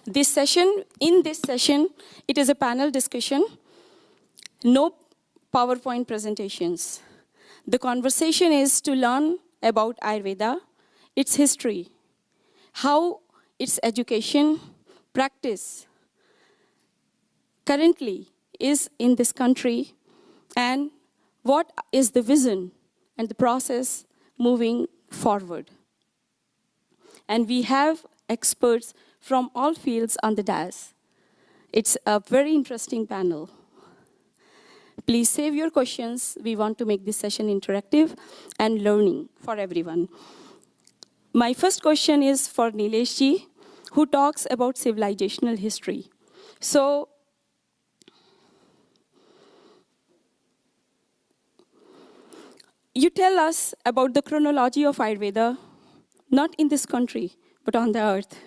In this session, it is a panel discussion, no PowerPoint presentations. The conversation is to learn about Ayurveda, its history, how its education, practice currently is in this country, and what is the vision and the process moving forward. And we have experts from all fields on the dais. It's a very interesting panel. Please save your questions. We want to make this session interactive and learning for everyone. My first question is for Nilesh ji, who talks about civilizational history. So, you tell us about the chronology of Ayurveda, not in this country, but on the earth.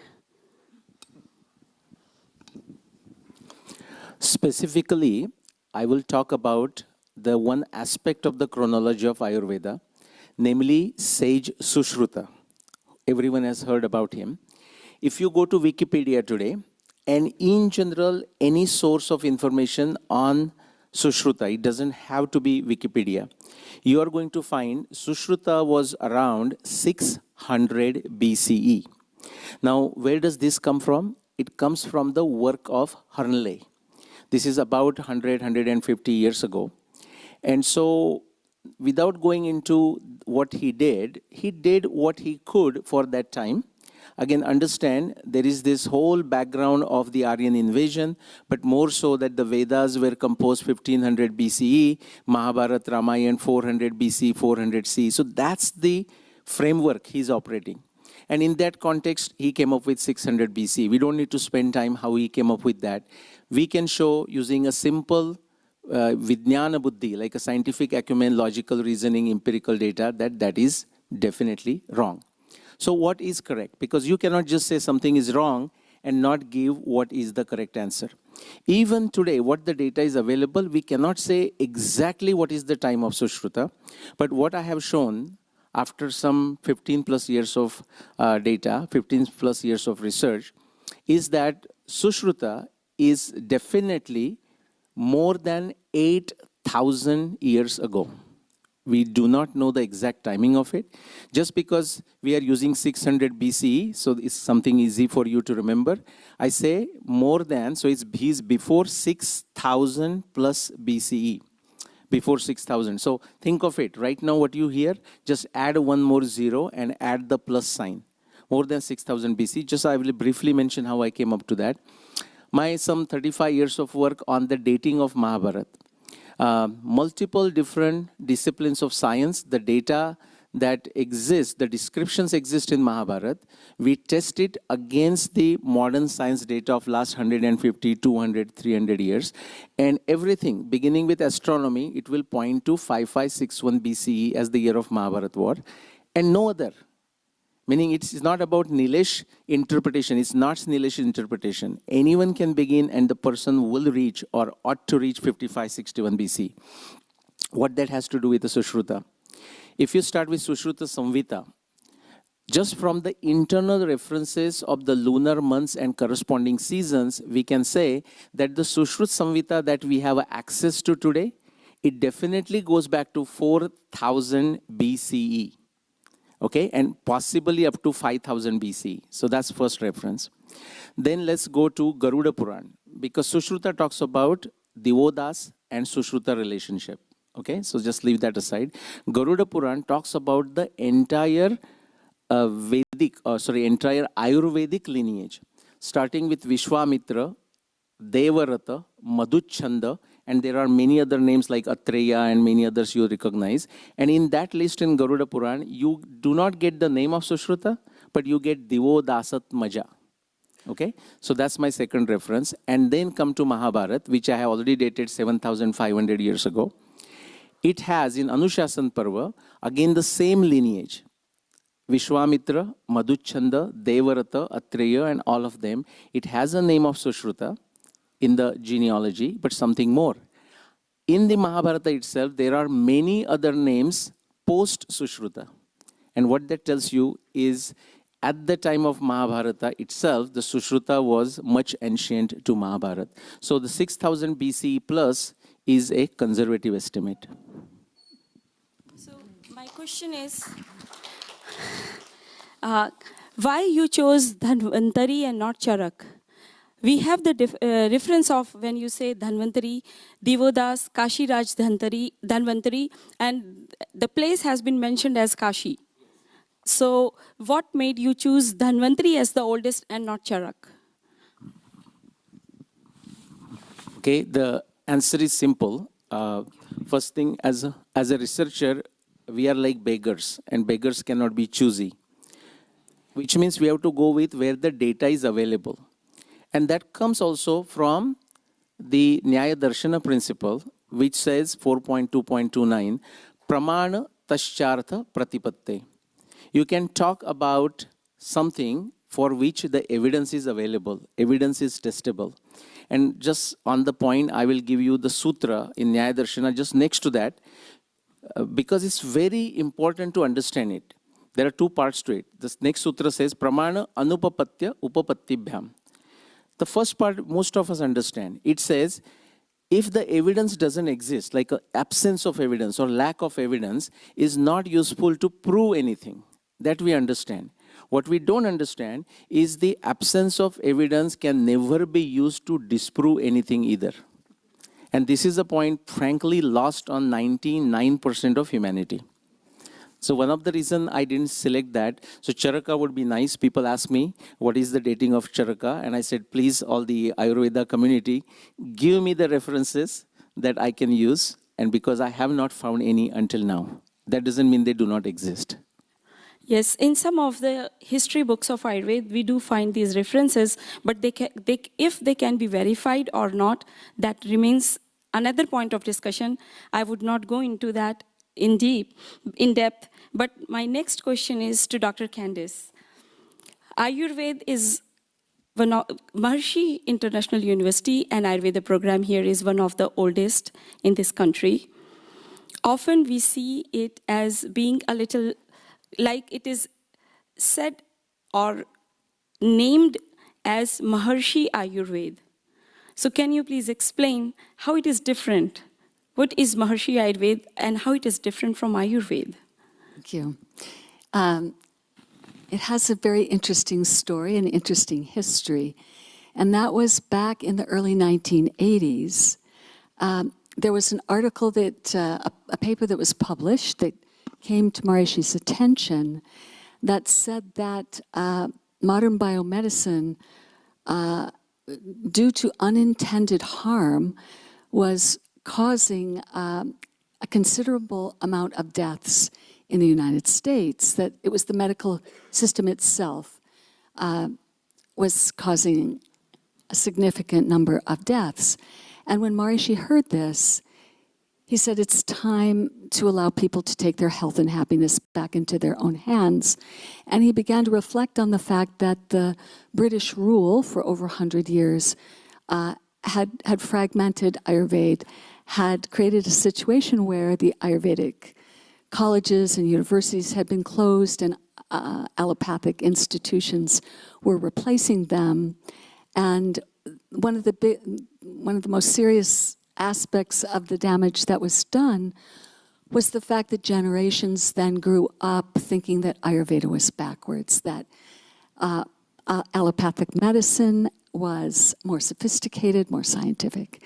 Specifically, I will talk about the one aspect of the chronology of Ayurveda, namely sage Sushruta. Everyone has heard about him. If you go to Wikipedia today, and in general, any source of information on Sushruta, it doesn't have to be Wikipedia, you are going to find Sushruta was around 600 BCE. Now, where does this come from? It comes from the work of Hernley. This is about 150 years ago. And so, without going into what he did what he could for that time. Again, understand, there is this whole background of the Aryan invasion, but more so that the Vedas were composed 1500 BCE, Mahabharata, Ramayana 400 BC, 400 C. So that's the framework he's operating. And in that context, he came up with 600 BC. We don't need to spend time how he came up with that. We can show using a simple Vijnana Buddhi, like a scientific acumen, logical reasoning, empirical data, that is definitely wrong. So what is correct? Because you cannot just say something is wrong and not give what is the correct answer. Even today, what the data is available, we cannot say exactly what is the time of Sushruta. But what I have shown after some 15 plus years of data, 15 plus years of research, is that Sushruta is definitely more than 8,000 years ago. We do not know the exact timing of it. Just because we are using 600 BCE, so it's something easy for you to remember. I say more than, so he's before 6,000 plus BCE. Before 6,000. So think of it. Right now what you hear, just add one more zero and add the plus sign. More than 6,000 BC. Just I will briefly mention how I came up to that. My some 35 years of work on the dating of Mahabharata. Multiple different disciplines of science, the data that exists, the descriptions exist in Mahabharata, we test it against the modern science data of last 150, 200, 300 years. And everything, beginning with astronomy, it will point to 5561 BCE as the year of Mahabharata war, and no other. Meaning it's not about Nilesh interpretation, it's not Nilesh interpretation. Anyone can begin and the person will reach or ought to reach 5561 BC. What that has to do with the Sushruta? If you start with Sushruta Samvita, just from the internal references of the lunar months and corresponding seasons, we can say that the Sushruta Samvita that we have access to today, it definitely goes back to 4000 BCE. Okay, and possibly up to 5000 BC. So that's first reference. Then let's go to Garuda Puran, because Sushruta talks about WAVES and Sushruta relationship. Okay, so just leave that aside. Garuda Puran talks about the entire entire Ayurvedic lineage, starting with Vishwamitra, Devarata, Madhuchanda, and there are many other names like Atreya and many others you recognize. And in that list in Garuda Puran, you do not get the name of Sushruta, but you get Divodasat Maja. Okay, so that's my second reference. And then come to Mahabharata, which I have already dated 7,500 years ago. It has in Anushasan Parva, again the same lineage. Vishwamitra, Madhuchanda, Devarata, Atreya, and all of them. It has a name of Sushruta in the genealogy, but something more. In the Mahabharata itself, there are many other names post-Sushruta. And what that tells you is at the time of Mahabharata itself, the Sushruta was much ancient to Mahabharata. So the 6000 BCE plus is a conservative estimate. So my question is, why you chose Dhanvantari and not Charak? We have the reference of when you say Dhanvantari, Devodas, Kashi Raj Dhanvantari, and the place has been mentioned as Kashi. So what made you choose Dhanvantari as the oldest and not Charak? Okay, the answer is simple. First thing, as a researcher, we are like beggars, and beggars cannot be choosy, which means we have to go with where the data is available. And that comes also from the Nyaya Darshana principle, which says 4.2.29, Pramana Taschartha Pratipatte. You can talk about something for which the evidence is available, evidence is testable. And just on the point, I will give you the sutra in Nyaya Darshana just next to that, because it's very important to understand it. There are two parts to it. This next sutra says, Pramana Anupapatya Upapattibhyam. The first part, most of us understand. It says, if the evidence doesn't exist, like an absence of evidence or lack of evidence is not useful to prove anything. That we understand. What we don't understand is the absence of evidence can never be used to disprove anything either. And this is a point, frankly, lost on 99% of humanity. So one of the reasons I didn't select that, so Charaka would be nice. People ask me, what is the dating of Charaka? And I said, please, all the Ayurveda community, give me the references that I can use. And because I have not found any until now, that doesn't mean they do not exist. Yes, in some of the history books of Ayurveda, we do find these references, but if they can be verified or not, that remains another point of discussion. I would not go into that in depth. But my next question is to Dr. Candice. Ayurveda is one of Maharishi International University and Ayurveda program here is one of the oldest in this country. Often we see it as being a little like it is said or named as Maharishi Ayurveda. So can you please explain how it is different? What is Maharishi Ayurveda and how it is different from Ayurveda? Thank you. It has a very interesting story and interesting history. And that was back in the early 1980s. There was an article that, a paper that was published that came to Maharishi's attention that said that modern biomedicine, due to unintended harm, was causing a considerable amount of deaths in the United States, that it was the medical system itself was causing a significant number of deaths. And when Maharishi heard this, he said it's time to allow people to take their health and happiness back into their own hands. And he began to reflect on the fact that the British rule for over 100 years had fragmented Ayurveda, had created a situation where the Ayurvedic colleges and universities had been closed and allopathic institutions were replacing them. And one of the most serious aspects of the damage that was done was the fact that generations then grew up thinking that Ayurveda was backwards, that allopathic medicine was more sophisticated, more scientific.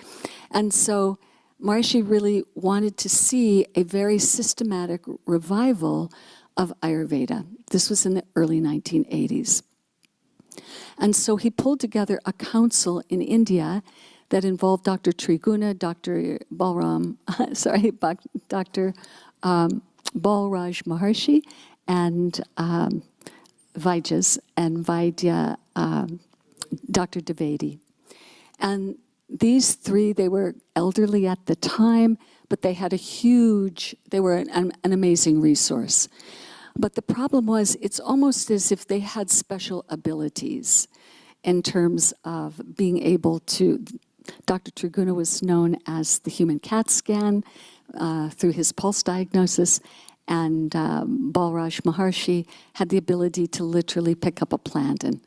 And so Maharishi really wanted to see a very systematic revival of Ayurveda. This was in the early 1980s. And so he pulled together a council in India that involved Dr. Triguna, Dr. Dr. Balraj Maharishi, and Vaidya, Dr. Devedi. And these three, they were elderly at the time, but they had they were an amazing resource. But the problem was, it's almost as if they had special abilities in terms of being able to, Dr. Triguna was known as the human CAT scan through his pulse diagnosis, And Balraj Maharshi had the ability to literally pick up a plant and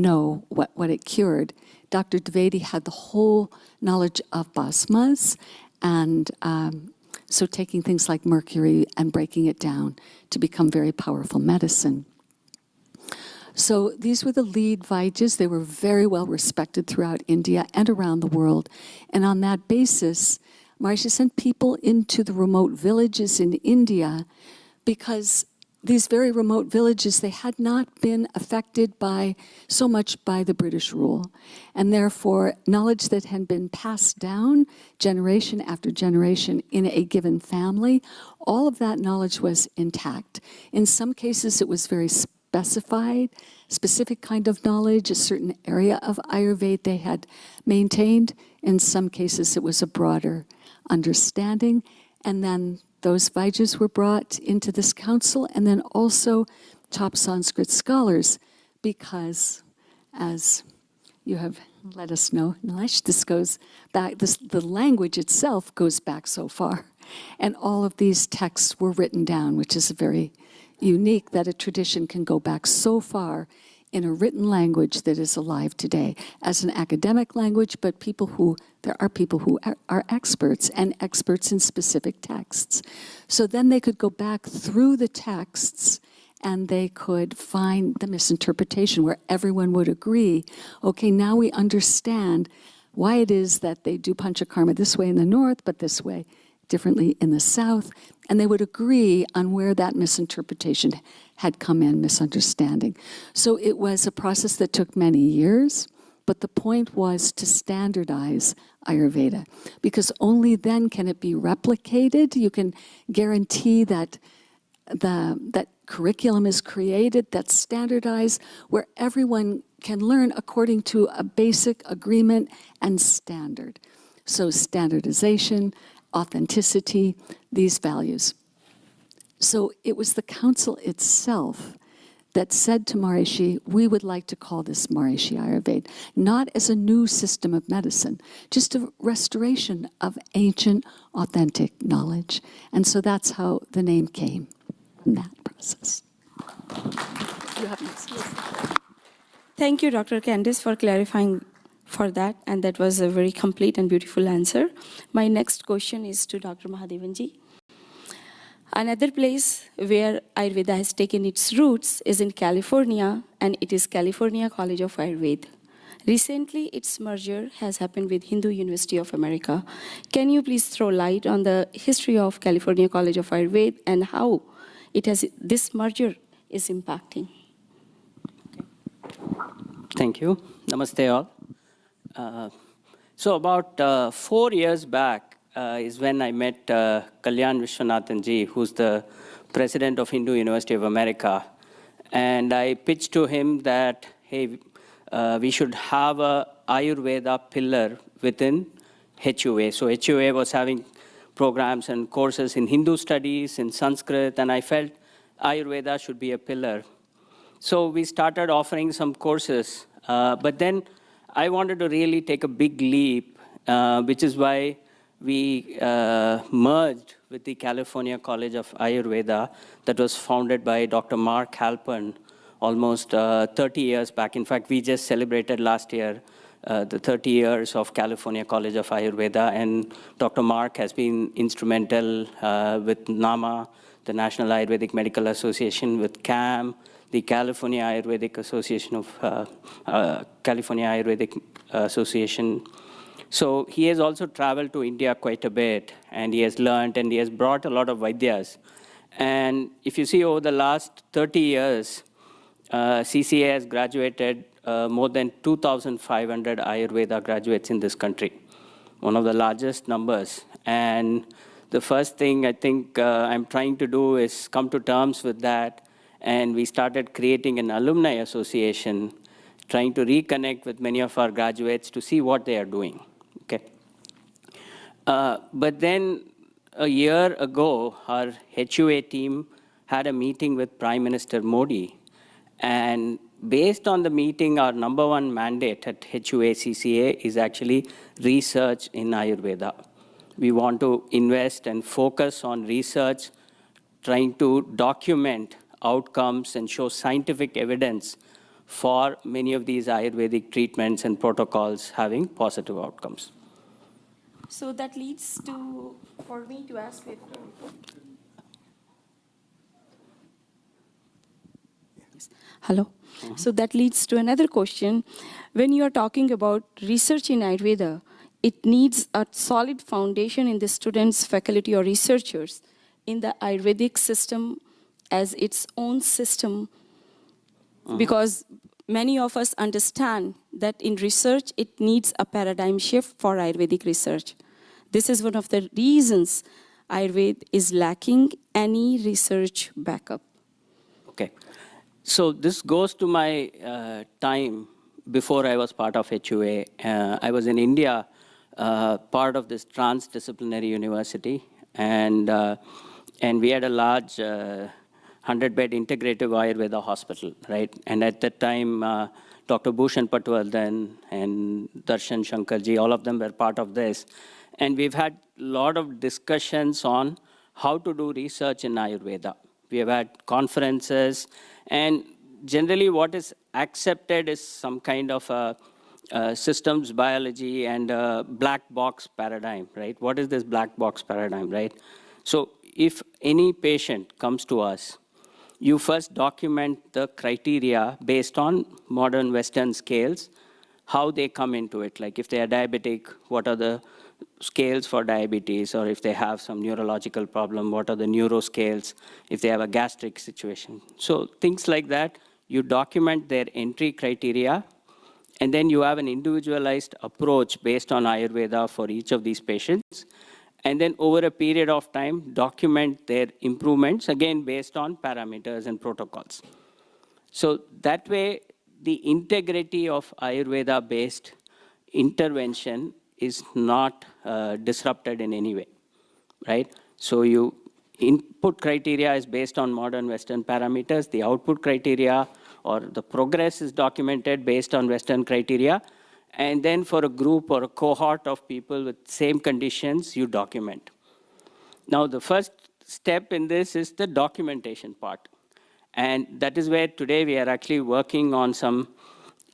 know what it cured. Dr. Dwivedi had the whole knowledge of basmas, and so taking things like mercury and breaking it down to become very powerful medicine. So these were the lead Vaidya's. They were very well respected throughout India and around the world. And on that basis, Maharishi sent people into the remote villages in India because these very remote villages, they had not been affected so much by the British rule. And therefore, knowledge that had been passed down generation after generation in a given family, all of that knowledge was intact. In some cases, it was very specific kind of knowledge, a certain area of Ayurveda they had maintained. In some cases, it was a broader understanding. And then those Vaidya's were brought into this council, and then also top Sanskrit scholars, because as you have let us know, Nilesh, this goes back, the language itself goes back so far. And all of these texts were written down, which is very unique that a tradition can go back so far in a written language that is alive today as an academic language, but there are people who are experts and experts in specific texts. So then they could go back through the texts and they could find the misinterpretation where everyone would agree, okay, now we understand why it is that they do panchakarma this way in the north, but this way differently in the south, and they would agree on where that misinterpretation had come in, misunderstanding. So it was a process that took many years, but the point was to standardize Ayurveda, because only then can it be replicated. You can guarantee that that curriculum is created, that's standardized, where everyone can learn according to a basic agreement and standard. So standardization, authenticity, these values. So it was the council itself that said to Maharishi, we would like to call this Maharishi Ayurveda, not as a new system of medicine, just a restoration of ancient, authentic knowledge. And so that's how the name came from that process. You have next. Thank you, Dr. Candice, for clarifying for that, and that was a very complete and beautiful answer. My next question is to Dr. Mahadevanji. Another place where Ayurveda has taken its roots is in California, and it is California College of Ayurveda. Recently, its merger has happened with Hindu University of America. Can you please throw light on the history of California College of Ayurveda and how this merger is impacting? Thank you. Namaste all. So about 4 years back is when I met Kalyan Vishwanathan ji, who's the president of Hindu University of America. And I pitched to him that, hey, we should have a Ayurveda pillar within HUA. So HUA was having programs and courses in Hindu studies, in Sanskrit, and I felt Ayurveda should be a pillar. So we started offering some courses, but then I wanted to really take a big leap, which is why we merged with the California College of Ayurveda that was founded by Dr. Mark Halpern almost 30 years back. In fact, we just celebrated last year the 30 years of California College of Ayurveda, and Dr. Mark has been instrumental with NAMA, the National Ayurvedic Medical Association, with CAM, the California Ayurvedic Association of California Ayurvedic Association. So he has also traveled to India quite a bit, and he has learned, and he has brought a lot of Vaidyas. And if you see over the last 30 years, CCA has graduated more than 2,500 Ayurveda graduates in this country, one of the largest numbers. And the first thing I think I'm trying to do is come to terms with that. And we started creating an alumni association, trying to reconnect with many of our graduates to see what they are doing. Okay. But then a year ago, our HUA team had a meeting with Prime Minister Modi. And based on the meeting, our #1 mandate at HUA CCA is actually research in Ayurveda. We want to invest and focus on research, trying to document outcomes and show scientific evidence for many of these Ayurvedic treatments and protocols having positive outcomes. So that leads to, for me to ask it. Hello. So that leads to another question. When you are talking about research in Ayurveda, it needs a solid foundation in the students, faculty, or researchers in the Ayurvedic system as its own system, because many of us understand that in research, it needs a paradigm shift for Ayurvedic research. This is one of the reasons Ayurveda is lacking any research backup. Okay. So this goes to my time before I was part of HUA. I was in India, part of this transdisciplinary university, and we had a large 100-bed integrative Ayurveda hospital, right? And at that time, Dr. Bhushan Patwal then and Darshan Shankarji, all of them were part of this. And we've had a lot of discussions on how to do research in Ayurveda. We have had conferences, and generally what is accepted is some kind of a systems biology and a black box paradigm, right? What is this black box paradigm, right? So if any patient comes to us, you first document the criteria based on modern Western scales, how they come into it. Like if they are diabetic, what are the scales for diabetes? Or if they have some neurological problem, what are the neuro scales? If they have a gastric situation. So things like that, you document their entry criteria, and then you have an individualized approach based on Ayurveda for each of these patients. And then over a period of time, document their improvements, again, based on parameters and protocols. So that way, the integrity of Ayurveda-based intervention is not disrupted in any way, right? So you input criteria is based on modern Western parameters. The output criteria or the progress is documented based on Western criteria. And then for a group or a cohort of people with same conditions, you document. Now, the first step in this is the documentation part. And that is where today we are actually working on some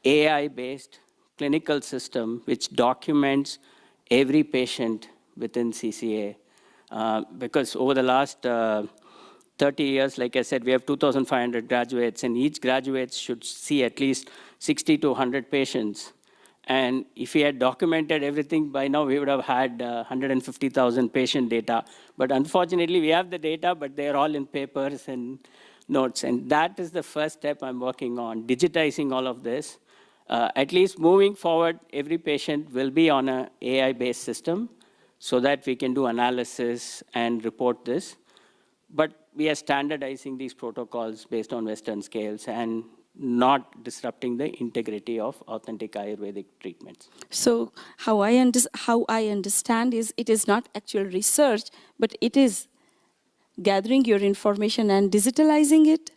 AI-based clinical system which documents every patient within CCA. Because over the last 30 years, like I said, we have 2,500 graduates, and each graduate should see at least 60 to 100 patients. And if we had documented everything by now, we would have had 150,000 patient data. But unfortunately, we have the data, but they're all in papers and notes. And that is the first step I'm working on, digitizing all of this. At least moving forward, every patient will be on an AI-based system so that we can do analysis and report this. But we are standardizing these protocols based on Western scales and not disrupting the integrity of authentic Ayurvedic treatments. So how I understand is it is not actual research, but it is gathering your information and digitalizing it?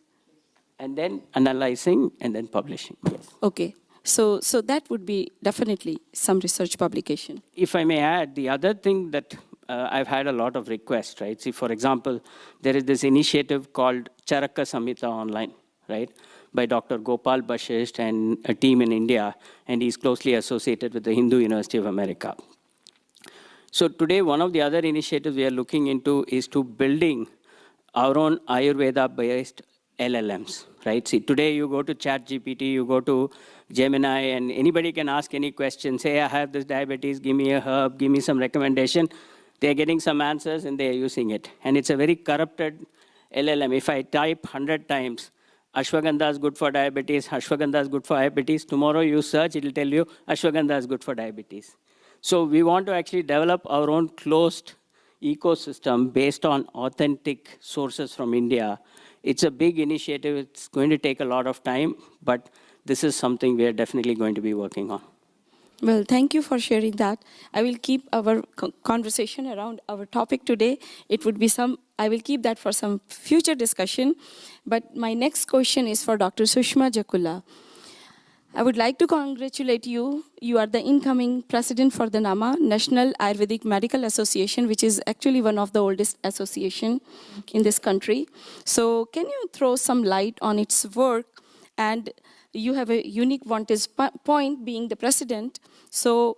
And then analyzing and then publishing, yes. Okay. So that would be definitely some research publication. If I may add, the other thing that I've had a lot of requests, right? See, for example, there is this initiative called Charaka Samhita Online, right? By Dr. Gopal Bashist and a team in India, and he's closely associated with the Hindu University of America. So today, one of the other initiatives we are looking into is to building our own Ayurveda-based LLMs, right? See, today you go to ChatGPT, you go to Gemini, and anybody can ask any question. Say, I have this diabetes, give me a herb, give me some recommendation. They're getting some answers, and they're using it. And it's a very corrupted LLM. If I type 100 times, Ashwagandha is good for diabetes, Ashwagandha is good for diabetes. Tomorrow you search, it will tell you Ashwagandha is good for diabetes. So we want to actually develop our own closed ecosystem based on authentic sources from India. It's a big initiative. It's going to take a lot of time, but this is something we are definitely going to be working on. Well, thank you for sharing that. I will keep our conversation around our topic today. It would be I will keep that for some future discussion. But my next question is for Dr. Sushma Jakula. I would like to congratulate you. You are the incoming president for the NAMA, National Ayurvedic Medical Association, which is actually one of the oldest association in this country. So can you throw some light on its work? And you have a unique vantage point being the president. So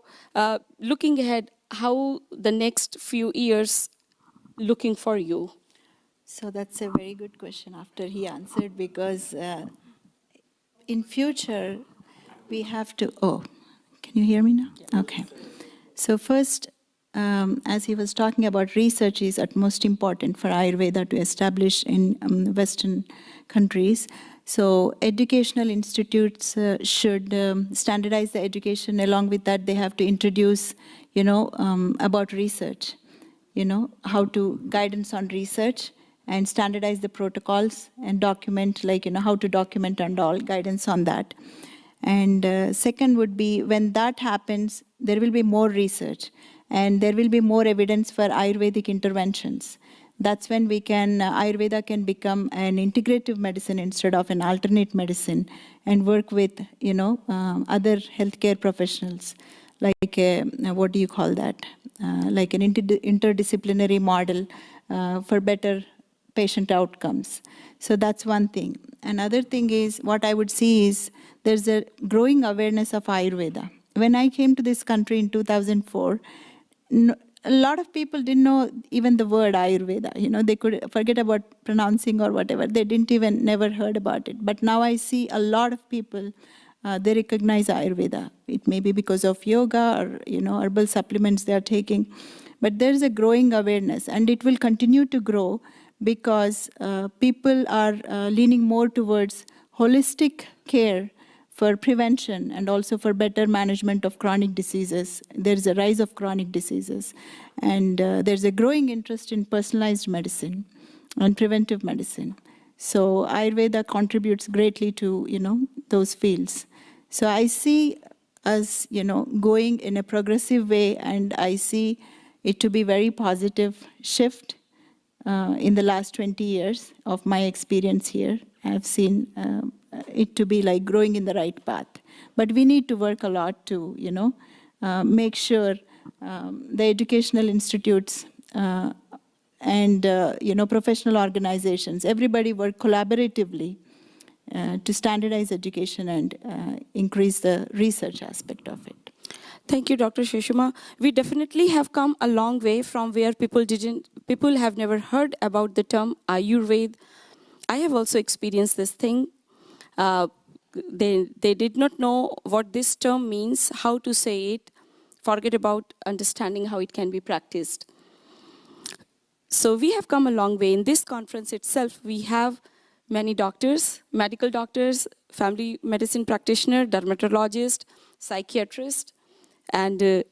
looking ahead, how the next few years looking for you? So that's a very good question after he answered, because in future, we have to, can you hear me now? Yeah. Okay. So first, as he was talking about, research is utmost important for Ayurveda to establish in Western countries. So educational institutes should standardize the education. Along with that, they have to introduce, about research, how to guidance on research and standardize the protocols and document, how to document and all, guidance on that. And second would be, when that happens, there will be more research and there will be more evidence for Ayurvedic interventions. That's when Ayurveda can become an integrative medicine instead of an alternate medicine, and work with, other healthcare professionals, like what do you call that? Like an interdisciplinary model for better patient outcomes. So that's one thing. Another thing is, what I would see is, there's a growing awareness of Ayurveda. When I came to this country in 2004, a lot of people didn't know even the word Ayurveda. They could forget about pronouncing or whatever. They never heard about it. But now I see a lot of people, they recognize Ayurveda. It may be because of yoga or, herbal supplements they are taking. But there's a growing awareness, and it will continue to grow because people are leaning more towards holistic care for prevention and also for better management of chronic diseases. There's a rise of chronic diseases. And there's a growing interest in personalized medicine and preventive medicine. So Ayurveda contributes greatly to, those fields. So I see us, going in a progressive way, and I see it to be very positive shift in the last 20 years of my experience here. I've seen it to be like growing in the right path. But we need to work a lot to, make sure the educational institutes and, professional organizations, everybody work collaboratively to standardize education and increase the research aspect of it. Thank you, Dr. Sushma. We definitely have come a long way from where people have never heard about the term Ayurveda. I have also experienced this thing. They did not know what this term means, how to say it, forget about understanding how it can be practiced. So we have come a long way. In this conference itself, we have many doctors, medical doctors, family medicine practitioner, dermatologist, psychiatrist. And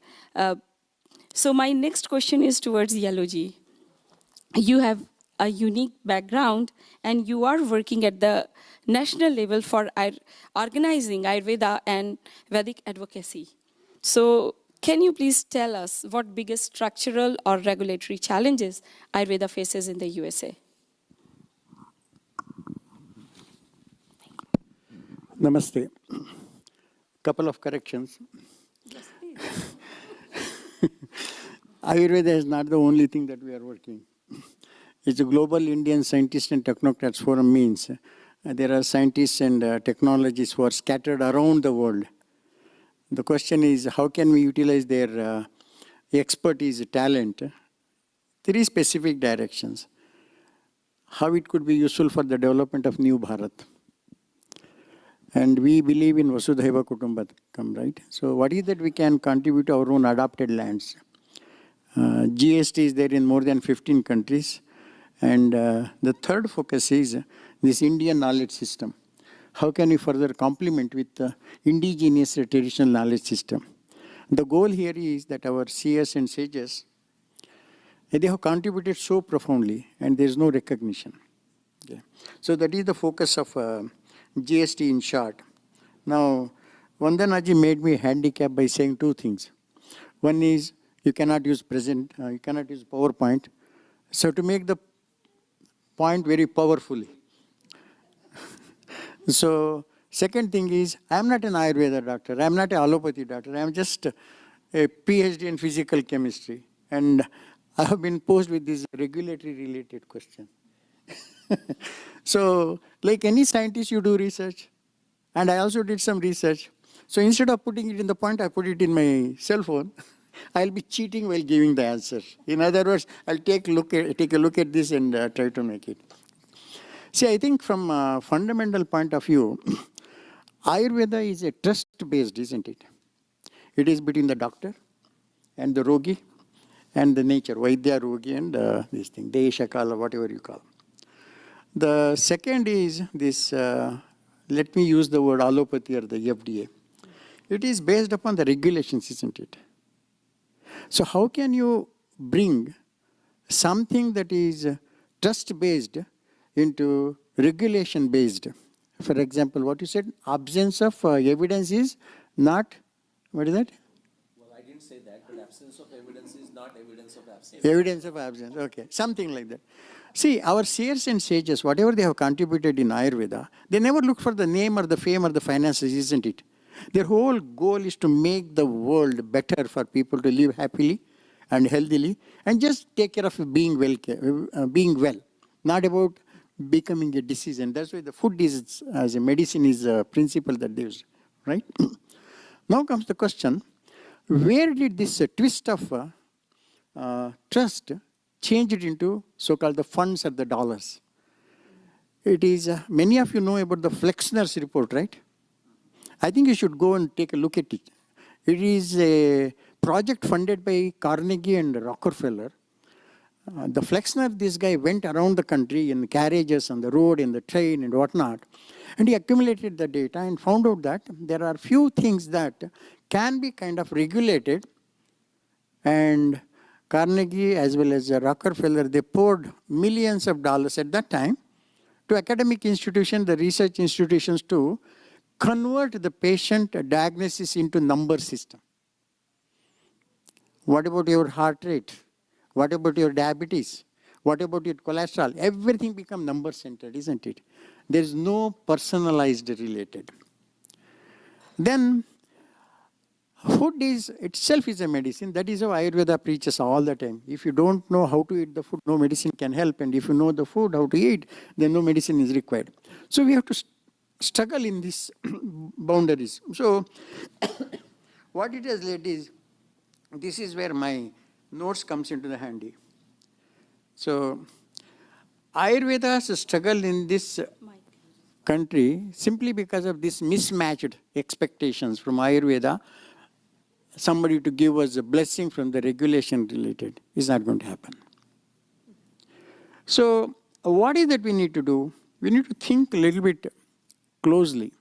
so my next question is towards Yellowji. You have a unique background, and you are working at the national level for organizing Ayurveda and Vedic advocacy. So can you please tell us what biggest structural or regulatory challenges Ayurveda faces in the USA? Namaste. Couple of corrections. Yes, please. Ayurveda is not the only thing that we are working. It's a global Indian scientists and technocrats forum means there are scientists and technologists who are scattered around the world. The question is, how can we utilize their expertise, talent? 3 specific directions. How it could be useful for the development of New Bharat. And we believe in Vasudhaiva Kutumbakam, right? So what is that we can contribute to our own adopted lands? GST is there in more than 15 countries. And the third focus is this Indian knowledge system. How can we further complement with the indigenous traditional knowledge system? The goal here is that our seers and sages, they have contributed so profoundly and there is no recognition. Okay. So that is the focus of GST in short. Now, Vandanaji made me handicap by saying 2 things. One is you cannot use you cannot use PowerPoint. So to make the point very powerfully. So Second thing is, I am not an Ayurveda doctor. I am not an allopathy doctor. I am just a PhD in physical chemistry. And I have been posed with this regulatory related question. So, like any scientist, you do research. And I also did some research. So instead of putting it in the point, I put it in my cell phone. I'll be cheating while giving the answer. In other words, I'll take a look at this and try to make it. See, I think from a fundamental point of view, Ayurveda is a trust-based, isn't it? It is between the doctor and the rogi and the nature, Vaidya, rogi, and this thing, Desha Kala, whatever you call. The second is this, let me use the word allopathy or the FDA. It is based upon the regulations, isn't it? So how can you bring something that is trust-based into regulation-based? For example, what you said, absence of evidence is not, what is that? Well, I didn't say that, but absence of evidence is not evidence of absence. Evidence of absence, okay, something like that. See, our seers and sages, whatever they have contributed in Ayurveda, they never look for the name or the fame or the finances, isn't it? Their whole goal is to make the world better for people to live happily and healthily and just take care of being well, not about becoming a disease. And that's why the food is, as a medicine, is a principle that they use, right? Now comes the question, where did this twist of trust change it into so-called the funds or the dollars? It is, many of you know about the Flexner's report, right? I think you should go and take a look at it. It is a project funded by Carnegie and Rockefeller. The Flexner, this guy went around the country in carriages on the road, in the train and whatnot. And he accumulated the data and found out that there are few things that can be kind of regulated. And Carnegie as well as Rockefeller, they poured millions of dollars at that time to academic institutions, the research institutions to convert the patient diagnosis into number system. What about your heart rate? What about your diabetes? What about your cholesterol? Everything become number centered, isn't it? There is no personalized related. Then food is itself is a medicine. That is how Ayurveda preaches all the time. If you don't know how to eat the food, no medicine can help. And if you know the food, how to eat, then no medicine is required. So we have to struggle in these boundaries. So what it has led is, this is where my notes comes into the handy. So Ayurveda's struggle in this country simply because of this mismatched expectations from Ayurveda, somebody to give us a blessing from the regulation related, is not going to happen. So what is that we need to do? We need to think a little bit closely.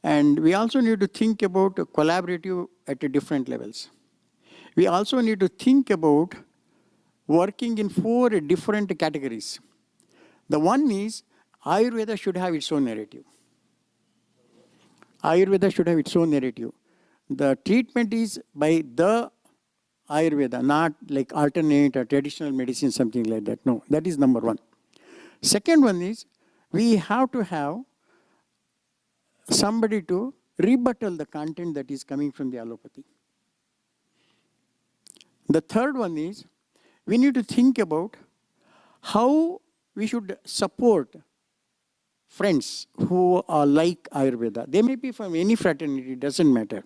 And we also need to think about collaborative at different levels. We also need to think about working in 4 different categories. The one is Ayurveda should have its own narrative. Ayurveda should have its own narrative. The treatment is by the Ayurveda, not like alternate or traditional medicine, something like that. No, that is number one. Second one is, we have to have somebody to rebuttal the content that is coming from the allopathy. The third one is, we need to think about how we should support friends who are like Ayurveda. They may be from any fraternity, it doesn't matter.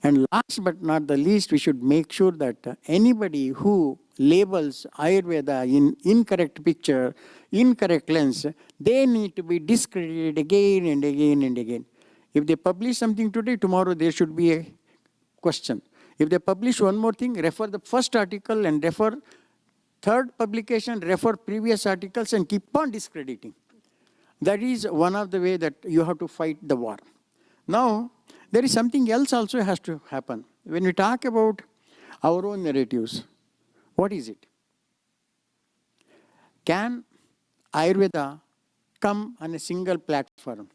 And last but not the least, we should make sure that anybody who labels Ayurveda in incorrect picture, incorrect lens, they need to be discredited again and again and again. If they publish something today, tomorrow there should be a question. If they publish one more thing, refer the first article and refer third publication, refer previous articles and keep on discrediting. That is one of the ways that you have to fight the war. Now, there is something else also has to happen. When we talk about our own narratives, what is it? Can Ayurveda come on a single platform?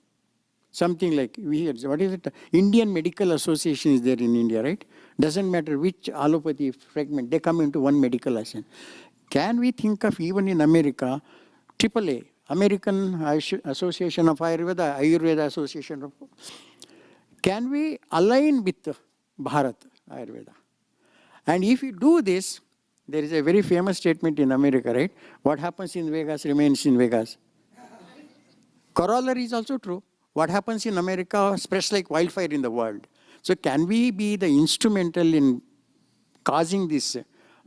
Something like, we hear, what is it? Indian Medical Association is there in India, right? Doesn't matter which allopathy fragment, they come into one medical association. Can we think of even in America, AAA, American Association of Ayurveda, Ayurveda Association of... Can we align with Bharat Ayurveda? And if you do this, there is a very famous statement in America, right? What happens in Vegas remains in Vegas. Corollary is also true. What happens in America spreads like wildfire in the world. So can we be the instrumental in causing this,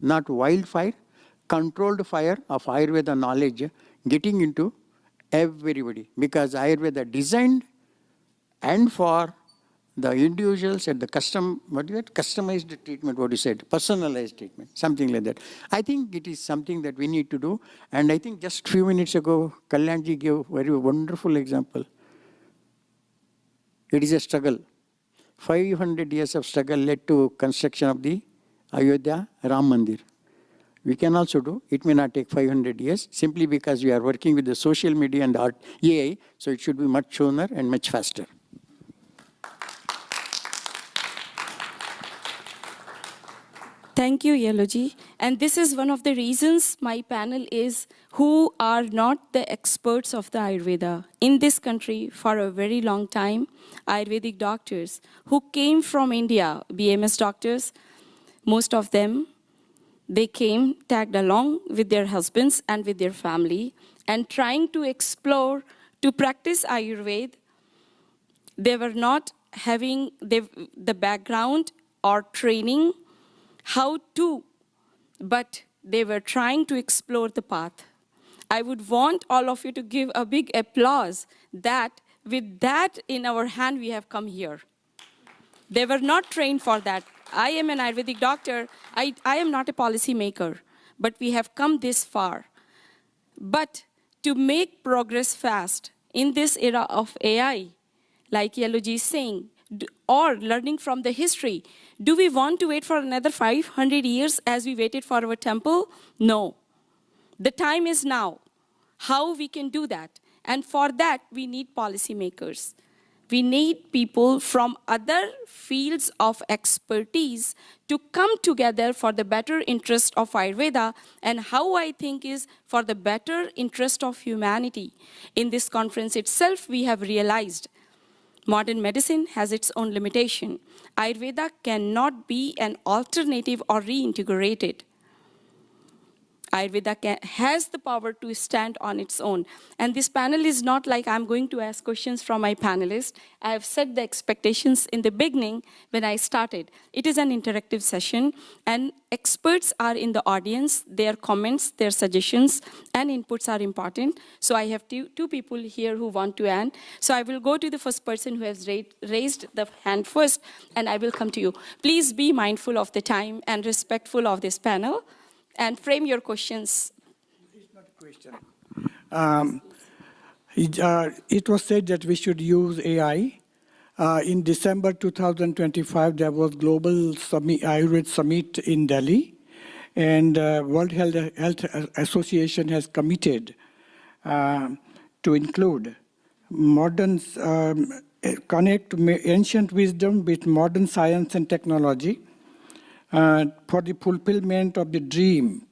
not wildfire, controlled fire of Ayurveda knowledge getting into everybody? Because Ayurveda designed and for the individuals at the customized treatment, what you said, personalized treatment, something like that. I think it is something that we need to do. And I think just a few minutes ago, Kalyanji gave a very wonderful example. It is a struggle. 500 years of struggle led to construction of the Ayodhya Ram Mandir. We can also do, it may not take 500 years, simply because we are working with the social media and art, AI, so it should be much sooner and much faster. Thank you, Yeloji. And this is one of the reasons my panel is who are not the experts of the Ayurveda. In this country, for a very long time, Ayurvedic doctors who came from India, BMS doctors, most of them, they came tagged along with their husbands and with their family and trying to explore, to practice Ayurveda. They were not having the background or training how to, but they were trying to explore the path. I would want all of you to give a big applause that with that in our hand, we have come here. They were not trained for that. I am an Ayurvedic doctor. I am not a policy maker, but we have come this far. But to make progress fast in this era of AI, like Yeloji is saying, or learning from the history, do we want to wait for another 500 years as we waited for our temple? No. The time is now. How we can do that? And for that, we need policymakers. We need people from other fields of expertise to come together for the better interest of Ayurveda, and how I think is for the better interest of humanity. In this conference itself, we have realized modern medicine has its own limitation. Ayurveda cannot be an alternative or reintegrated. Ayurveda has the power to stand on its own. And this panel is not like I'm going to ask questions from my panelists. I have set the expectations in the beginning when I started. It is an interactive session, and experts are in the audience. Their comments, their suggestions, and inputs are important. So I have two people here who want to add. So I will go to the first person who has raised the hand first, and I will come to you. Please be mindful of the time and respectful of this panel. And frame your questions. It's not a question. It was said that we should use AI. In December 2025, there was Global Ayurveda Summit in Delhi, and World Health Association has committed to include modern, connect ancient wisdom with modern science and technology, for the fulfillment of the dream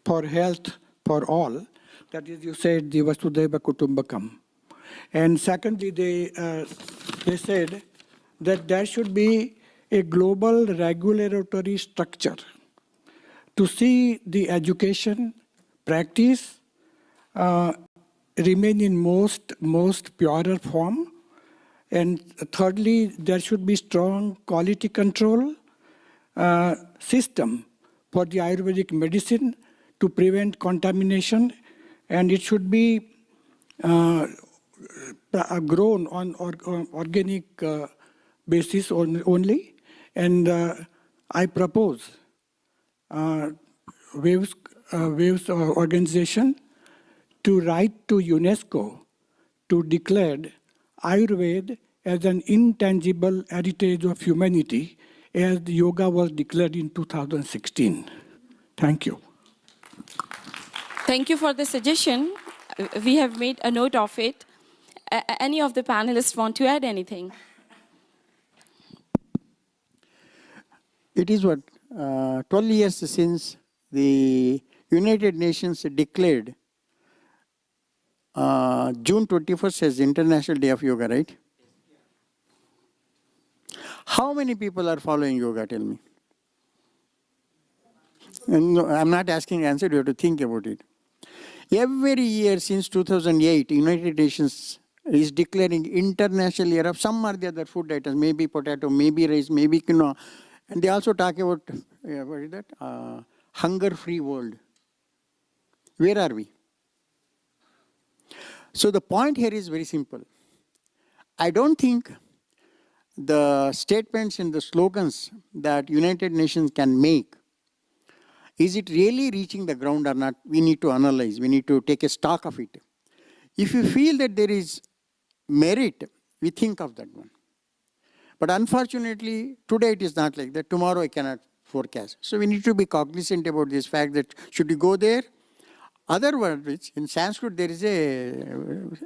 for health for all. That is, you said, the Vasudhaiva Kutumbakam. And secondly, they said that there should be a global regulatory structure to see the education practice remain in most purer form. And thirdly, there should be strong quality control system for the Ayurvedic medicine to prevent contamination, and it should be grown on organic basis only. And I propose WAVES organization to write to UNESCO to declare Ayurveda as an intangible heritage of humanity, as the yoga was declared in 2016. Thank you. Thank you for the suggestion. We have made a note of it. Any of the panelists want to add anything? It is 12 years since the United Nations declared June 21st is International Day of Yoga, right? How many people are following yoga, tell me? And no, I'm not asking answer, you have to think about it. Every year since 2008, United Nations is declaring International Year of some or the other food items, maybe potato, maybe rice, maybe quinoa. And they also talk about, what is that? Hunger-free world. Where are we? So the point here is very simple. I don't think the statements and the slogans that United Nations can make, is it really reaching the ground or not? We need to analyze, we need to take a stock of it. If you feel that there is merit, we think of that one. But unfortunately, today it is not like that. Tomorrow I cannot forecast. So we need to be cognizant about this fact that should we go there? Other word, which in Sanskrit there is a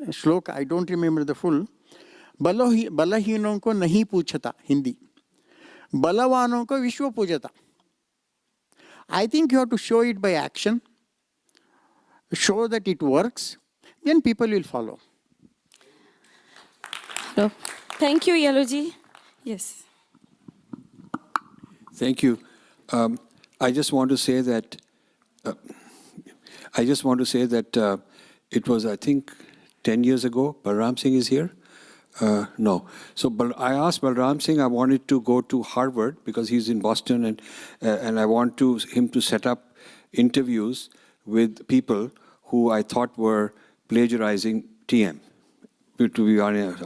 shloka, I don't remember the full. Balahinon ko nahi puchata, Hindi. Balawanon ko vishwa pujata. I think you have to show it by action, show that it works, then people will follow. Hello. Thank you, Yeluji. Yes. Thank you. I just want to say that it was, I think, 10 years ago. Balram Singh is here. No. So I asked Balram Singh, I wanted to go to Harvard because he's in Boston, and I want him to set up interviews with people who I thought were plagiarizing TM. To be honest,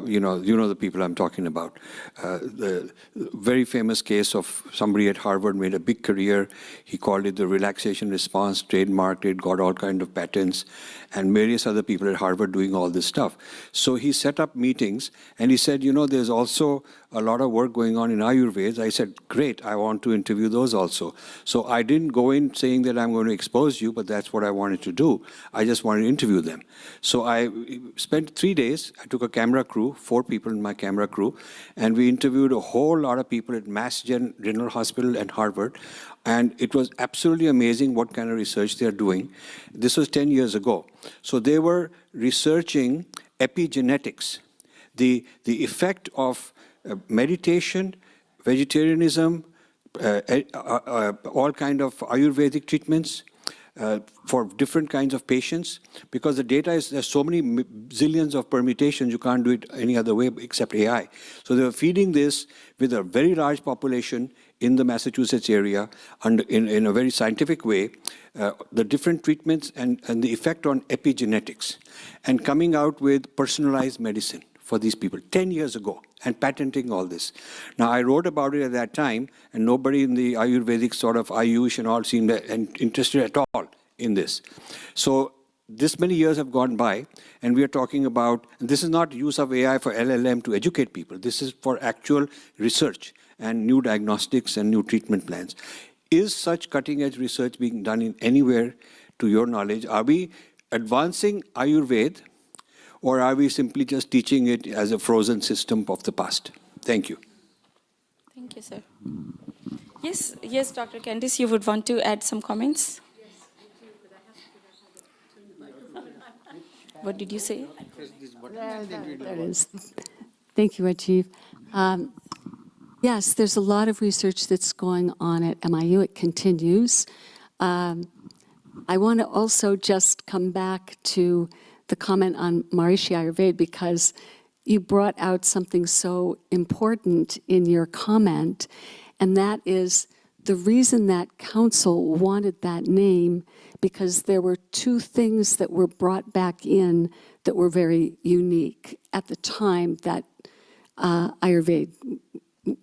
you know the people I'm talking about. The very famous case of somebody at Harvard made a big career. He called it the relaxation response, trademarked it, got all kinds of patents, and various other people at Harvard doing all this stuff. So he set up meetings, and he said, you know, there's also a lot of work going on in AYURVED'S. I said, great, I want to interview those also. So I didn't go in saying that I'm going to expose you, but that's what I wanted to do. I just wanted to interview them. So I spent 3 days. I took a camera crew, 4 people in my camera crew, and we interviewed a whole lot of people at Mass General Hospital and Harvard. And it was absolutely amazing what kind of research they are doing. This was 10 years ago. So they were researching epigenetics, the effect of meditation, vegetarianism, all kind of Ayurvedic treatments for different kinds of patients, because the data is, there's so many zillions of permutations, you can't do it any other way except AI. So they were feeding this with a very large population in the Massachusetts area in a very scientific way, the different treatments and the effect on epigenetics, and coming out with personalized medicine for these people 10 years ago, and patenting all this. Now, I wrote about it at that time, and nobody in the Ayurvedic sort of Ayush and all seemed interested at all in this. So this many years have gone by, and we are talking about, and this is not use of AI for LLM to educate people. This is for actual research and new diagnostics and new treatment plans. Is such cutting-edge research being done in anywhere, to your knowledge? Are we advancing Ayurveda, or are we simply just teaching it as a frozen system of the past? Thank you. Thank you, sir. Yes, Dr. Candice, you would want to add some comments? What did you say? That is. Thank you, Rajiv. Yes, there's a lot of research that's going on at MIU. It continues. I want to also just come back to the comment on Maharishi Ayurveda, because you brought out something so important in your comment, and that is the reason that council wanted that name, because there were 2 things that were brought back in that were very unique at the time that Ayurveda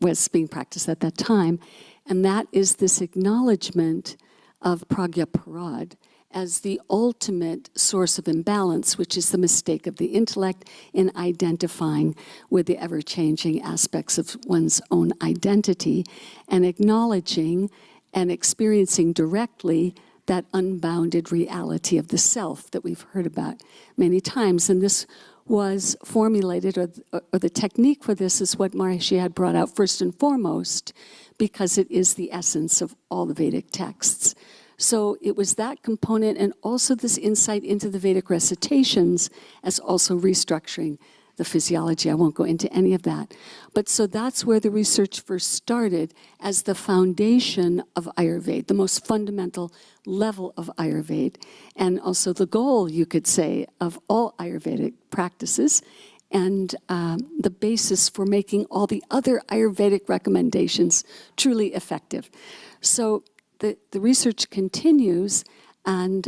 was being practiced at that time, and that is this acknowledgement of Pragya Parad as the ultimate source of imbalance, which is the mistake of the intellect in identifying with the ever-changing aspects of one's own identity, and acknowledging and experiencing directly that unbounded reality of the self that we've heard about many times. And this was formulated, or the technique for this is what Maharishi had brought out first and foremost, because it is the essence of all the Vedic texts. So it was that component and also this insight into the Vedic recitations as also restructuring the physiology. I won't go into any of that. But so that's where the research first started as the foundation of Ayurveda, the most fundamental level of Ayurveda, and also the goal, you could say, of all Ayurvedic practices, and the basis for making all the other Ayurvedic recommendations truly effective. So the research continues, and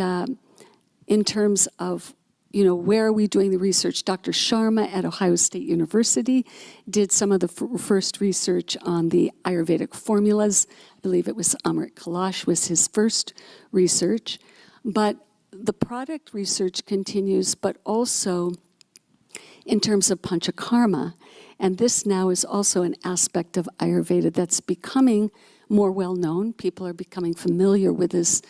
in terms of where are we doing the research? Dr. Sharma at Ohio State University did some of the first research on the Ayurvedic formulas. I believe it was Amrit Kailash was his first research. But the product research continues, but also in terms of Panchakarma. And this now is also an aspect of Ayurveda that's becoming more well-known. People are becoming familiar with this,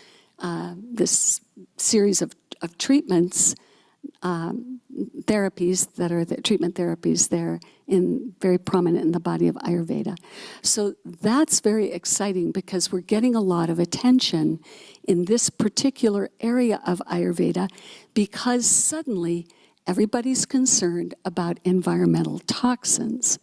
this series of treatments, therapies that are the treatment therapies there very prominent in the body of Ayurveda. So that's very exciting because we're getting a lot of attention in this particular area of Ayurveda because suddenly everybody's concerned about environmental toxins.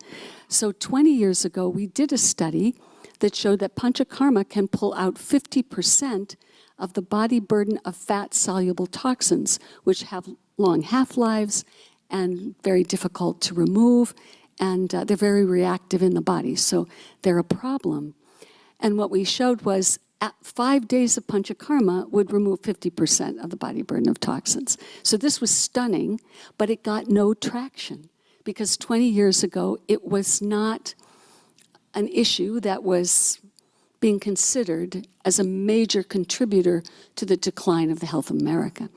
So 20 years ago, we did a study that showed that Panchakarma can pull out 50% of the body burden of fat-soluble toxins, which have long half-lives and very difficult to remove, and they're very reactive in the body, so they're a problem. And what we showed was 5 days of Panchakarma would remove 50% of the body burden of toxins. So this was stunning, but it got no traction because 20 years ago, it was not an issue that was being considered as a major contributor to the decline of the health of America.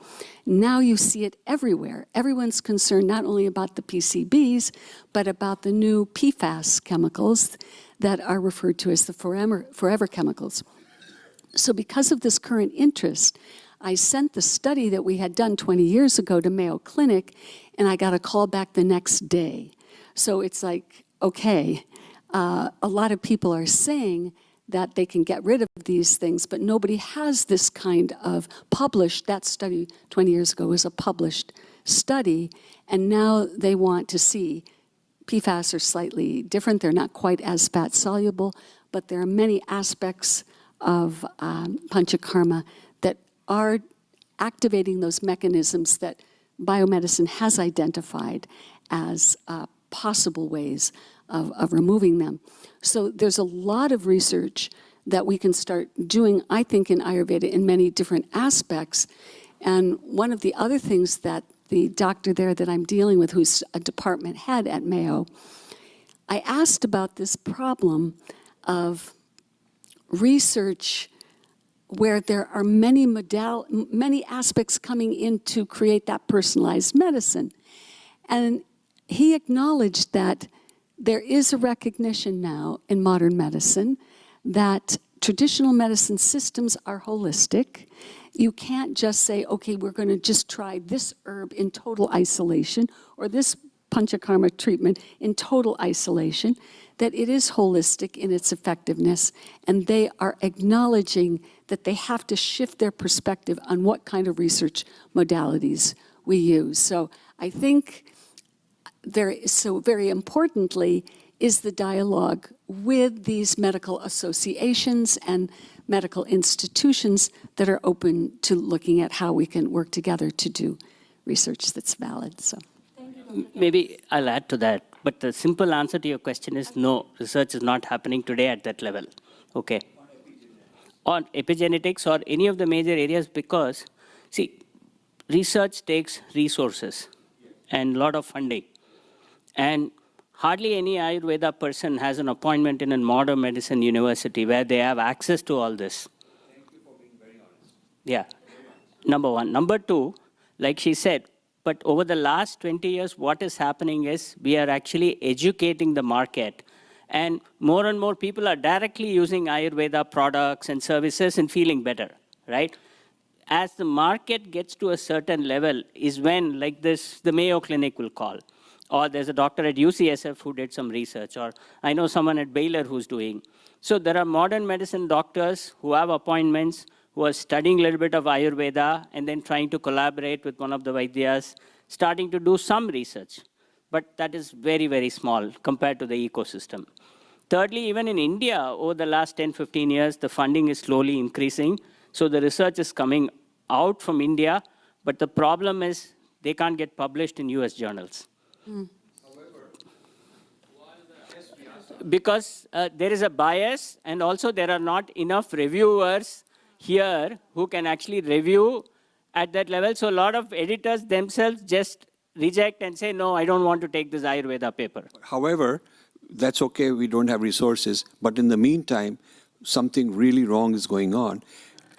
Now you see it everywhere. Everyone's concerned not only about the PCBs, but about the new PFAS chemicals that are referred to as the forever chemicals. So because of this current interest, I sent the study that we had done 20 years ago to Mayo Clinic, and I got a call back the next day. So it's like, okay, a lot of people are saying that they can get rid of these things, but nobody has this kind of published, that study 20 years ago was a published study, and now they want to see PFAS are slightly different. They're not quite as fat soluble, but there are many aspects of Panchakarma that are activating those mechanisms that biomedicine has identified as possible ways of removing them. So there's a lot of research that we can start doing, I think, in Ayurveda in many different aspects. And one of the other things that the doctor there that I'm dealing with, who's a department head at Mayo, I asked about this problem of research where there are many aspects coming in to create that personalized medicine. And he acknowledged that there is a recognition now in modern medicine that traditional medicine systems are holistic. You can't just say, okay, we're going to just try this herb in total isolation or this Panchakarma treatment in total isolation, that it is holistic in its effectiveness, and they are acknowledging that they have to shift their perspective on what kind of research modalities we use. So I think very importantly is the dialogue with these medical associations and medical institutions that are open to looking at how we can work together to do research that's valid. So maybe I'll add to that, but the simple answer to your question is no, research is not happening today at that level, okay? On epigenetics or any of the major areas, because, see, research takes resources and a lot of funding. And hardly any Ayurveda person has an appointment in a modern medicine university where they have access to all this. Thank you for being very honest. Yeah, number one. Number two, like she said, but over the last 20 years, what is happening is we are actually educating the market. And more people are directly using Ayurveda products and services and feeling better, right? As the market gets to a certain level is when, like this, the Mayo Clinic will call. Or there's a doctor at UCSF who did some research, or I know someone at Baylor who's doing. So there are modern medicine doctors who have appointments who was studying a little bit of Ayurveda and then trying to collaborate with one of the Vaidyas, starting to do some research. But that is very, very small compared to the ecosystem. Thirdly, even in India, over the last 10, 15 years, the funding is slowly increasing. So the research is coming out from India, but the problem is they can't get published in US journals. Because there is a bias, and also there are not enough reviewers here who can actually review at that level. So a lot of editors themselves just reject and say, no, I don't want to take this Ayurveda paper. However, that's okay, we don't have resources, but in the meantime, something really wrong is going on.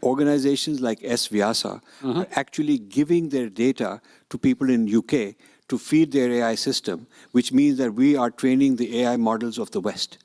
Organizations like Vyasa are actually giving their data to people in UK to feed their AI system, which means that we are training the AI models of the West.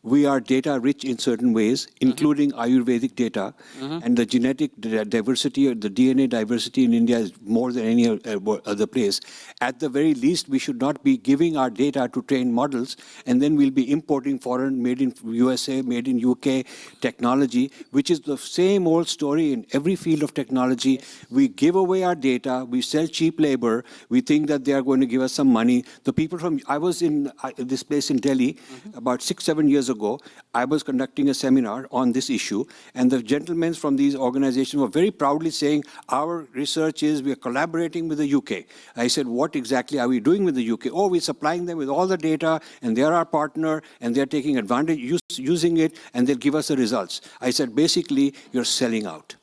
We are data rich in certain ways, including Ayurvedic data, and the genetic diversity, or the DNA diversity in India is more than any other place. At the very least, we should not be giving our data to train models, and then we'll be importing foreign, made in USA, made in UK technology, which is the same old story in every field of technology. We give away our data, we sell cheap labor, we think that they are going to give us some money. The people from, I was in this place in Delhi about 6-7 years ago. I was conducting a seminar on this issue, and the gentlemen from these organizations were very proudly saying, our research is, we are collaborating with the UK. I said, what exactly are we doing with the UK? Oh, we're supplying them with all the data, and they're our partner, and they're taking advantage, using it, and they'll give us the results. I said, basically, you're selling out.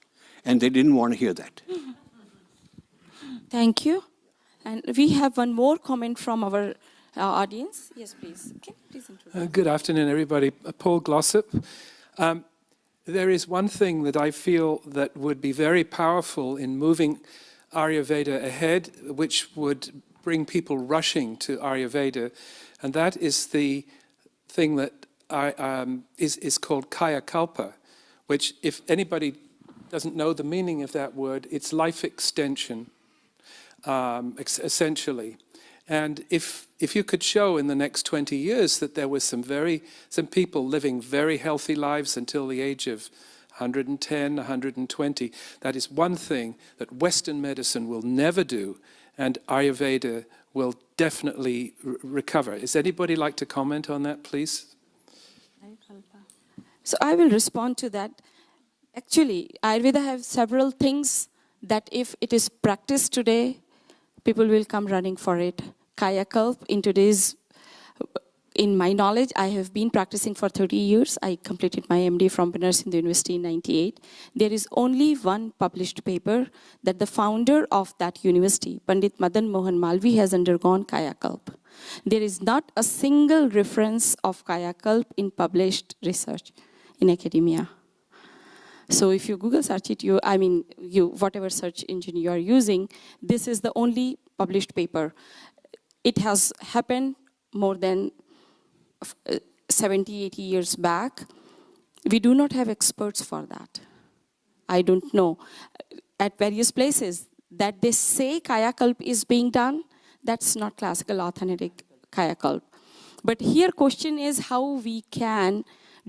And they didn't want to hear that. Thank you. And we have one more comment from our audience. Yes, please. Okay, please introduce. Good afternoon, everybody. Paul Glossop. There is one thing that I feel that would be very powerful in moving Ayurveda ahead, which would bring people rushing to Ayurveda, and that is the thing that is called Kaya Kalpa, which, if anybody doesn't know the meaning of that word, it's life extension, essentially. And if you could show in the next 20 years that there was some people living very healthy lives until the age of 110, 120, that is one thing that Western medicine will never do, and Ayurveda will definitely recover. Is anybody like to comment on that, please? So I will respond to that. Actually, Ayurveda has several things that if it is practiced today, people will come running for it. Kaya Kalp, in my knowledge, I have been practicing for 30 years. I completed my MD from Banaras Hindu University in 98. There is only one published paper that the founder of that university, Pandit Madan Mohan Malvi, has undergone Kaya Kalp. There is not a single reference of Kaya Kalp in published research in academia. So if you Google search it, whatever search engine you are using, this is the only published paper. It has happened more than 70, 80 years back. We do not have experts for that. I don't know. At various places that they say Kaya Kalp is being done, that's not classical authentic Kaya Kalp. But here question is how we can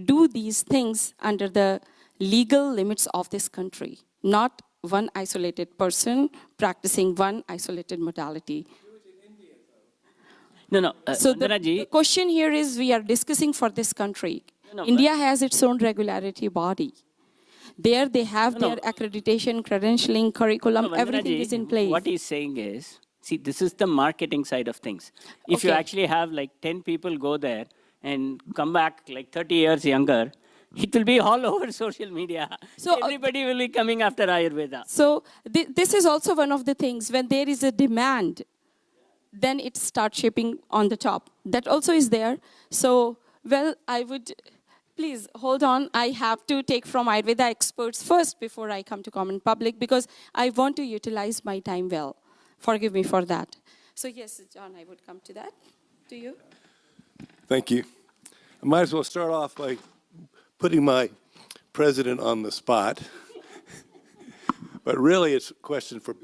do these things under the legal limits of this country, not one isolated person practicing one isolated modality. No. So the question here is we are discussing for this country. India has its own regulatory body. There they have their accreditation, credentialing, curriculum, everything is in place. What he's saying is, see, this is the marketing side of things. If you actually have like 10 people go there and come back like 30 years younger, it will be all over social media. So everybody will be coming after Ayurveda. So this is also one of the things, when there is a demand, then it starts shaping on the top. That also is there. So, well, I would, please hold on. I have to take from Ayurveda experts first before I come to common public, because I want to utilize my time well. Forgive me for that. So yes, John, I would come to that. To you. Thank you. I might as well start off by putting my president on the spot. But really, it's a question for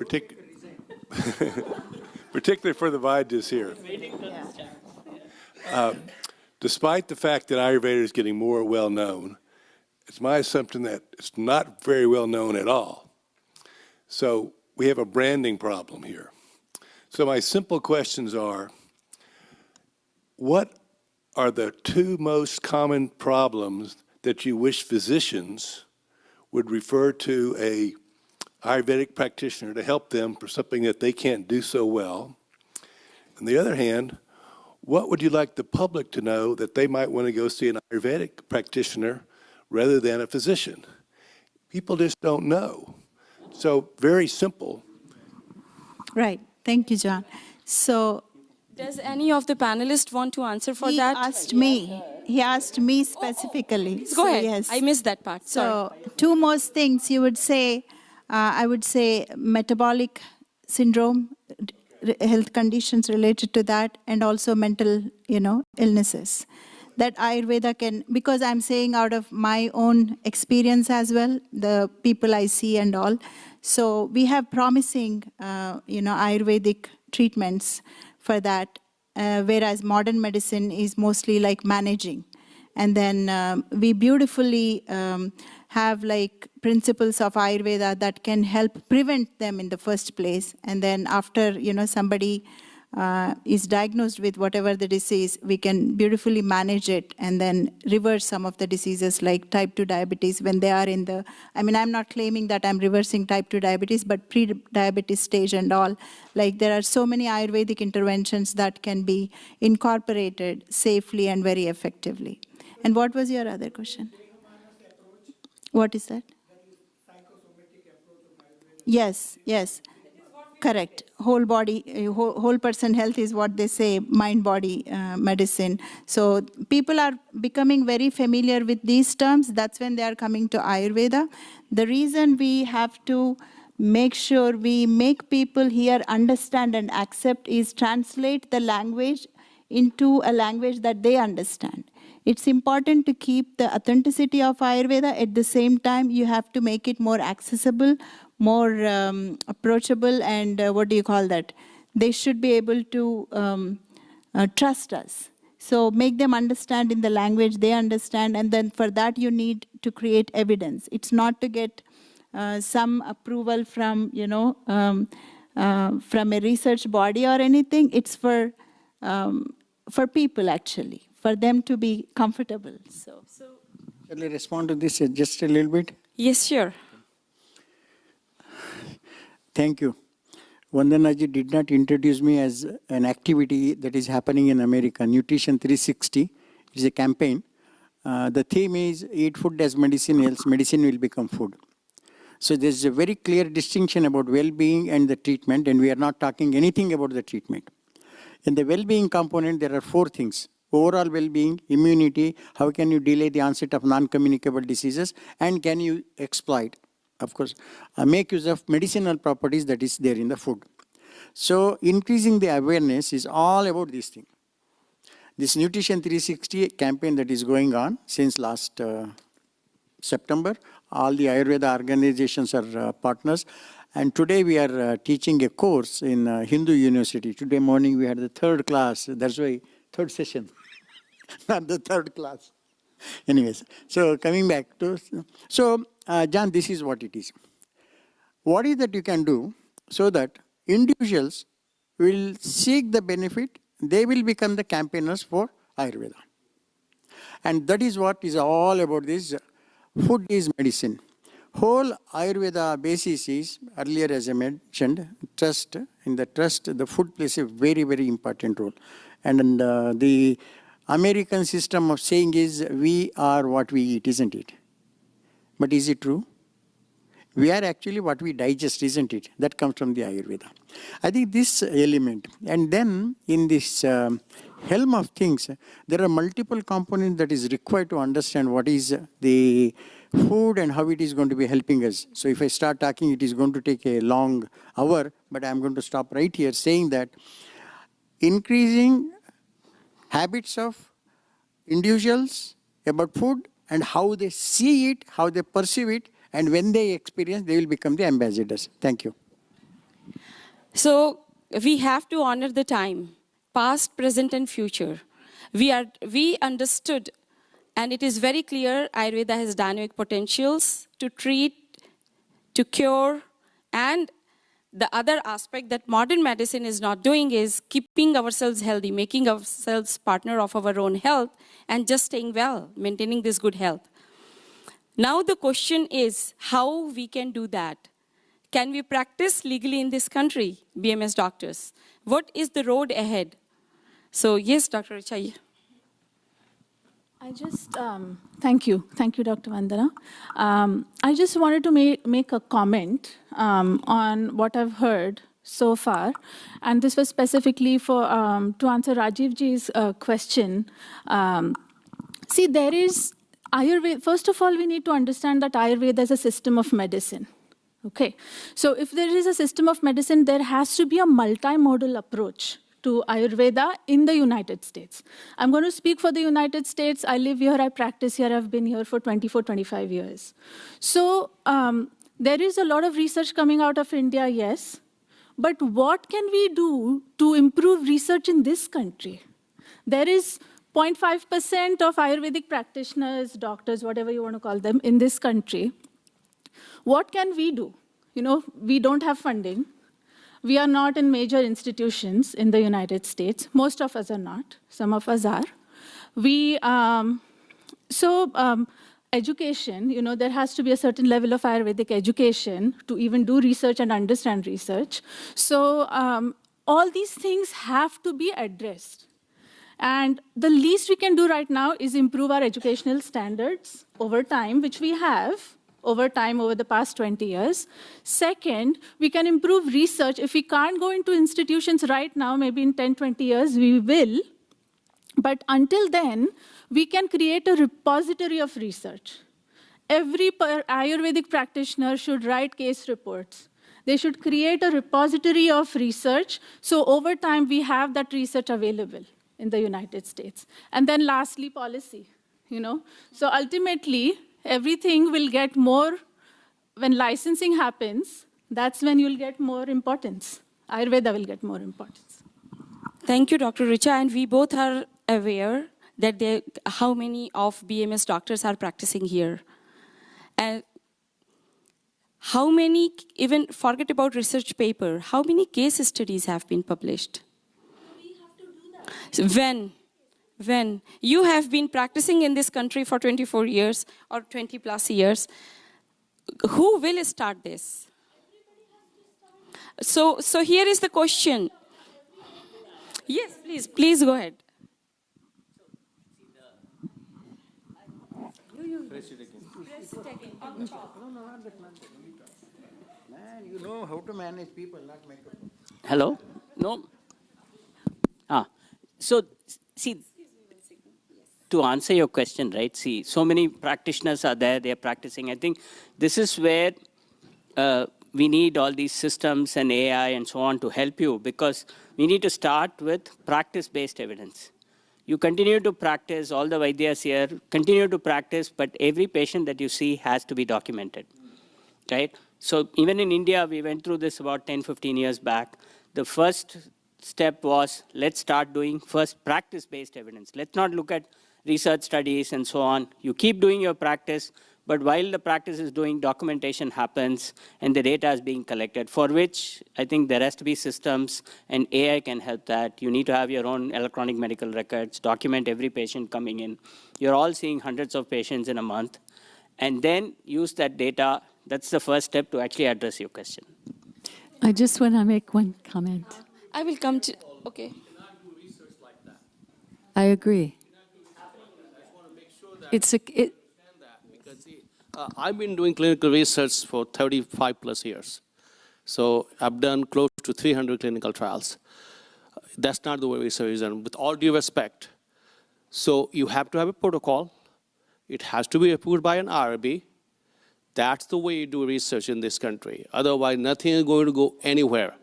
particularly for the Vaidyas here. Despite the fact that Ayurveda is getting more well-known, it's my assumption that it's not very well known at all. So we have a branding problem here. So my simple questions are, what are the two most common problems that you wish physicians would refer to a Ayurvedic practitioner to help them for something that they can't do so well? On the other hand, what would you like the public to know that they might want to go see an Ayurvedic practitioner rather than a physician? People just don't know. So very simple. Right. Thank you, John. So Does any of the panelists want to answer for he that? asked me. He asked me specifically. Please go ahead. Yes. I missed that part. Sorry. So two most things you would say, I would say metabolic syndrome, health conditions related to that, and also mental, illnesses. That Ayurveda can, because I'm saying out of my own experience as well, the people I see and all. So we have promising, Ayurvedic treatments for that, whereas modern medicine is mostly like managing. And then we beautifully have like principles of Ayurveda that can help prevent them in the first place. And then after, somebody is diagnosed with whatever the disease, we can beautifully manage it and then reverse some of the diseases like type 2 diabetes when they are in the, I'm not claiming that I'm reversing type 2 diabetes, but pre-diabetes stage and all. Like there are so many Ayurvedic interventions that can be incorporated safely and very effectively. And what was your other question? What is that? Yes, yes. Correct. Whole body, whole person health is what they say, mind-body medicine. So people are becoming very familiar with these terms. That's when they are coming to Ayurveda. The reason we have to make sure we make people here understand and accept is translate the language into a language that they understand. It's important to keep the authenticity of Ayurveda. At the same time, you have to make it more accessible, more approachable, and what do you call that? They should be able to trust us. So make them understand in the language they understand, and then for that you need to create evidence. It's not to get some approval from, from a research body or anything. It's for people actually, for them to be comfortable. So Shall I respond to this just a little bit? Yes, sure. Thank you. Vandanaji did not introduce me as an activity that is happening in America, Nutrition 360. It is a campaign. The theme is eat food as medicine, else medicine will become food. So there's a very clear distinction about well-being and the treatment, and we are not talking anything about the treatment. In the well-being component, there are 4 things. Overall well-being, immunity, how can you delay the onset of non-communicable diseases, and can you exploit, of course, make use of medicinal properties that is there in the food. So increasing the awareness is all about this thing. This Nutrition 360 campaign that is going on since last September, all the Ayurveda organizations are partners. And today we are teaching a course in Hindu University. Today morning we had the 3rd class, that's why 3rd session, not the 3rd class. Anyways, so coming back to, John, this is what it is. What is that you can do so that individuals will seek the benefit, they will become the campaigners for Ayurveda. And that is what is all about this, food is medicine. Whole Ayurveda basis is, earlier as I mentioned, trust. In the trust, the food plays a very, very important role. And the American system of saying is, we are what we eat, isn't it? But is it true? We are actually what we digest, isn't it? That comes from the Ayurveda. I think this element, and then in this helm of things, there are multiple components that is required to understand what is the food and how it is going to be helping us. So if I start talking, it is going to take a long hour, but I'm going to stop right here saying that increasing habits of individuals about food and how they see it, how they perceive it, and when they experience, they will become the ambassadors. Thank you. So we have to honor the time, past, present, and future. We understood And it is very clear Ayurveda has dynamic potentials to treat, to cure, and the other aspect that modern medicine is not doing is keeping ourselves healthy, making ourselves partner of our own health, and just staying well, maintaining this good health. Now the question is how we can do that. Can we practice legally in this country, BMS doctors? What is the road ahead? So yes, Dr. Richa. I just, thank you, Dr. Vandana. I just wanted to make a comment on what I've heard so far, and this was specifically for to answer Rajivji's question. See, there is Ayurveda. First of all, we need to understand that Ayurveda is a system of medicine. Okay, so if there is a system of medicine, there has to be a multimodal approach to Ayurveda in the United States. I'm going to speak for the United States. I live here, I practice here, I've been here for 24, 25 years. So there is a lot of research coming out of India, yes, but what can we do to improve research in this country? There is 0.5% of Ayurvedic practitioners, doctors, whatever you want to call them, in this country. What can we do? You know, we don't have funding. We are not in major institutions in the United States. Most of us are not. Some of us are. Education, you know, there has to be a certain level of Ayurvedic education to even do research and understand research. So all these things have to be addressed. And the least we can do right now is improve our educational standards over time, which we have over time, over the past 20 years. Second, we can improve research. If we can't go into institutions right now, maybe in 10, 20 years, we will. But until then, we can create a repository of research. Every Ayurvedic practitioner should write case reports. They should create a repository of research, so over time, we have that research available in the United States. And then lastly, policy, you know. So ultimately, everything will get more, when licensing happens, that's when you'll get more importance. Ayurveda will get more importance. Thank you, Dr. Richa. And we both are aware that how many of BMS doctors are practicing here. And how many, even forget about research paper, how many case studies have been published? We have to do that. When you have been practicing in this country for 24 years or 20 plus years, who will start this? So here is the question. Yes, please go ahead. Press it again. Man, you know how to manage people, not microphone. Hello? No? So, see, to answer your question, right, see, so many practitioners are there, they're practicing. I think this is where we need all these systems and AI and so on to help you, because we need to start with practice-based evidence. You continue to practice, all the Vaidyas here, continue to practice, but every patient that you see has to be documented, right? So even in India, we went through this about 10, 15 years back. The first step was, let's start doing first practice-based evidence. Let's not look at research studies and so on. You keep doing your practice, but while the practice is doing, documentation happens and the data is being collected, for which I think there has to be systems and AI can help that. You need to have your own electronic medical records, document every patient coming in. You're all seeing hundreds of patients in a month, and then use that data. That's the first step to actually address your question. I just want to make one comment. I will come to, okay. I agree. I've been doing clinical research for 35 plus years. So I've done close to 300 clinical trials. That's not the way research is done, with all due respect. So you have to have a protocol. It has to be approved by an IRB. That's the way you do research in this country. Otherwise, nothing is going to go anywhere.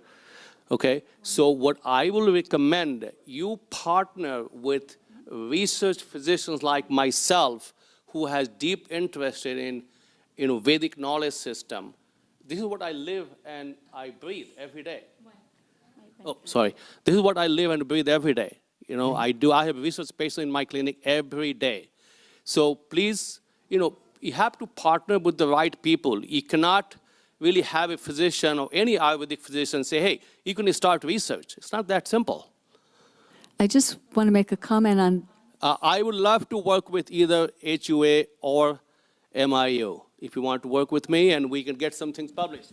Okay? So what I will recommend, you partner with research physicians like myself who has deep interest in Vedic knowledge system. This is what I live and I breathe every day. Oh, sorry. This is what I live and breathe every day. You know, I have research patients in my clinic every day. So please, you have to partner with the right people. You cannot really have a physician or any Ayurvedic physician say, hey, you can start research. It's not that simple. I just want to make a comment on. I would love to work with either HUA or MIU if you want to work with me, and we can get some things published.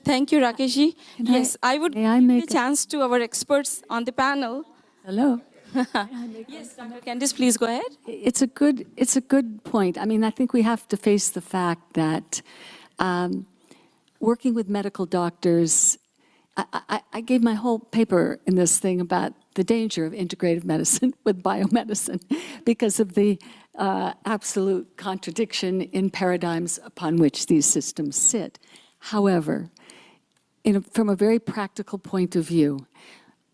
Thank you, Rakeshji. Yes, I would may I give make the chance to our experts on the panel. Hello. Yes, Dr. Candice, please go ahead. It's a good point. I mean, I think we have to face the fact that working with medical doctors, I gave my whole paper in this thing about the danger of integrative medicine with biomedicine because of the absolute contradiction in paradigms upon which these systems sit. However, from a very practical point of view,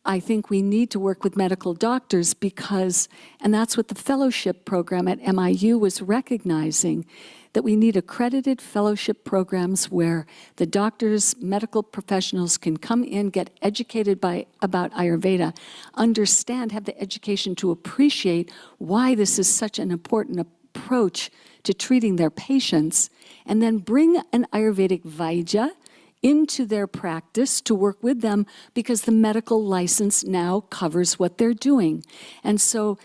I think we need to work with medical doctors because, and that's what the fellowship program at MIU was recognizing, that we need accredited fellowship programs where the doctors, medical professionals can come in, get educated about Ayurveda, understand, have the education to appreciate why this is such an important approach to treating their patients, and then bring an Ayurvedic Vaidya into their practice to work with them because the medical license now covers what they're doing. And so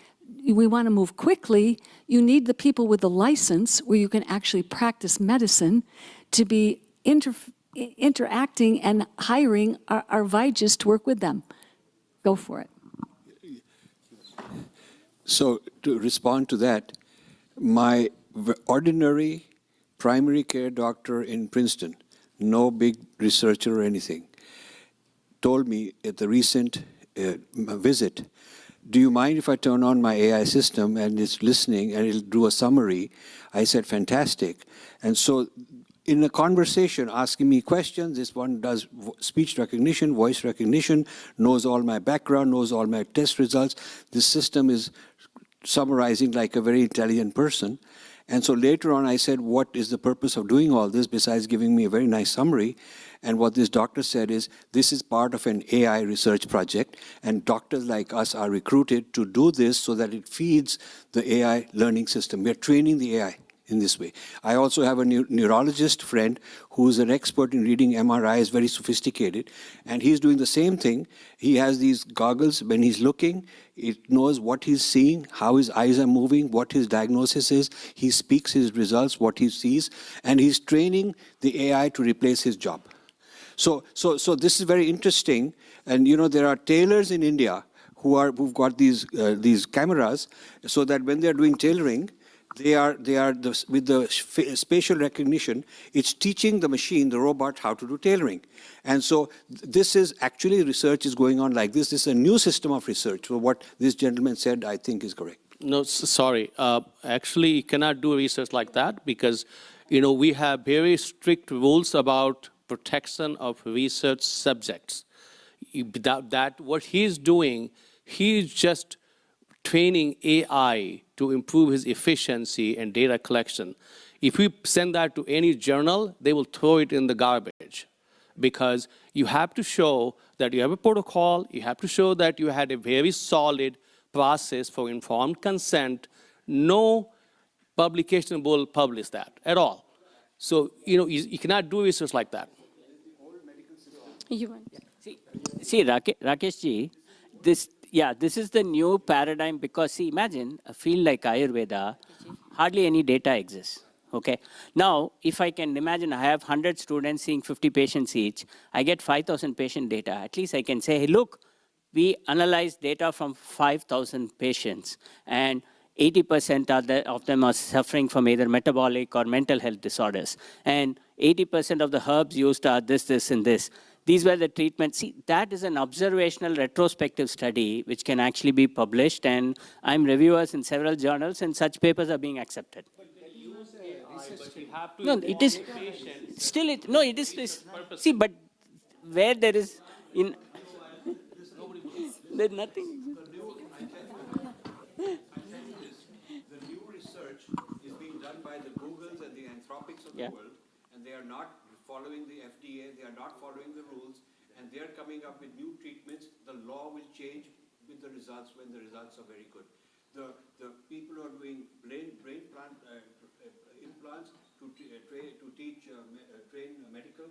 we want to move quickly. You need the people with the license where you can actually practice medicine to be interacting and hiring our Vaidyas to work with them. Go for it. So to respond to that, my ordinary primary care doctor in Princeton, no big researcher or anything, told me at the recent visit, do you mind if I turn on my AI system and it's listening and it'll do a summary? I said, fantastic. And so in a conversation, asking me questions, this one does speech recognition, voice recognition, knows all my background, knows all my test results. This system is summarizing like a very intelligent person. And so later on, I said, what is the purpose of doing all this besides giving me a very nice summary? And what this doctor said is, this is part of an AI research project, and doctors like us are recruited to do this so that it feeds the AI learning system. We're training the AI in this way. I also have a neurologist friend who's an expert in reading MRIs, very sophisticated, and he's doing the same thing. He has these goggles. When he's looking, it knows what he's seeing, how his eyes are moving, what his diagnosis is. He speaks his results, what he sees, and he's training the AI to replace his job. So this is very interesting. And there are tailors in India who've got these cameras, so that when they're doing tailoring, with the spatial recognition, it's teaching the machine, the robot, how to do tailoring. And so this is actually research is going on like this. This is a new system of research. So what this gentleman said, I think, is correct. No, sorry. Actually, you cannot do research like that because, we have very strict rules about protection of research subjects. What he's doing, he's just training AI to improve his efficiency and data collection. If we send that to any journal, they will throw it in the garbage because you have to show that you have a protocol, you have to show that you had a very solid process for informed consent. No publication will publish that at all. So, you cannot do research like that. See, Rakeshji, this is the new paradigm because, see, imagine a field like Ayurveda, hardly any data exists, okay? Now, if I can imagine I have 100 students seeing 50 patients each, I get 5,000 patient data. At least I can say, hey, look, we analyze data from 5,000 patients, and 80% of them are suffering from either metabolic or mental health disorders. And 80% of the herbs used are this, this, and this. These were the treatments. See, that is an observational retrospective study which can actually be published, and I'm reviewers in several journals, and such papers are being accepted. No, it is still it. No, it is this. See, but where there is there's nothing. The new research is being done by the Googles and the Anthropics of the world, and they are not following the FDA, they are not following the rules, and they are coming up with new treatments. The law will change with the results when the results are very good. the people who are doing brain implants to teach train medical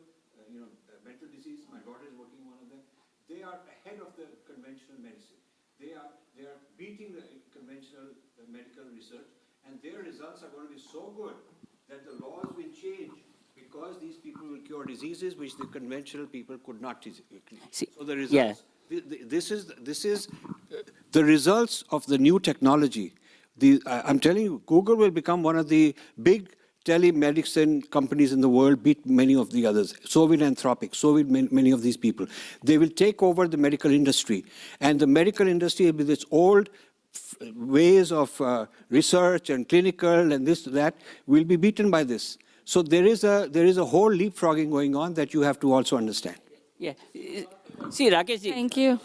mental disease. My daughter is working one of them. They are ahead of the conventional medicine. They are beating the conventional medical research, and their results are going to be so good that the laws will change because these people will cure diseases which the conventional people could not. So the results. Yeah. This is the results of the new technology. I'm telling you, Google will become one of the big telemedicine companies in the world, beat many of the others. So will Anthropic, so will many of these people. They will take over the medical industry. And the medical industry, with its old ways of research and clinical and this, that, will be beaten by this. So there is a whole leapfrogging going on that you have to also understand. Yeah. See, Rakesh ji. Thank you.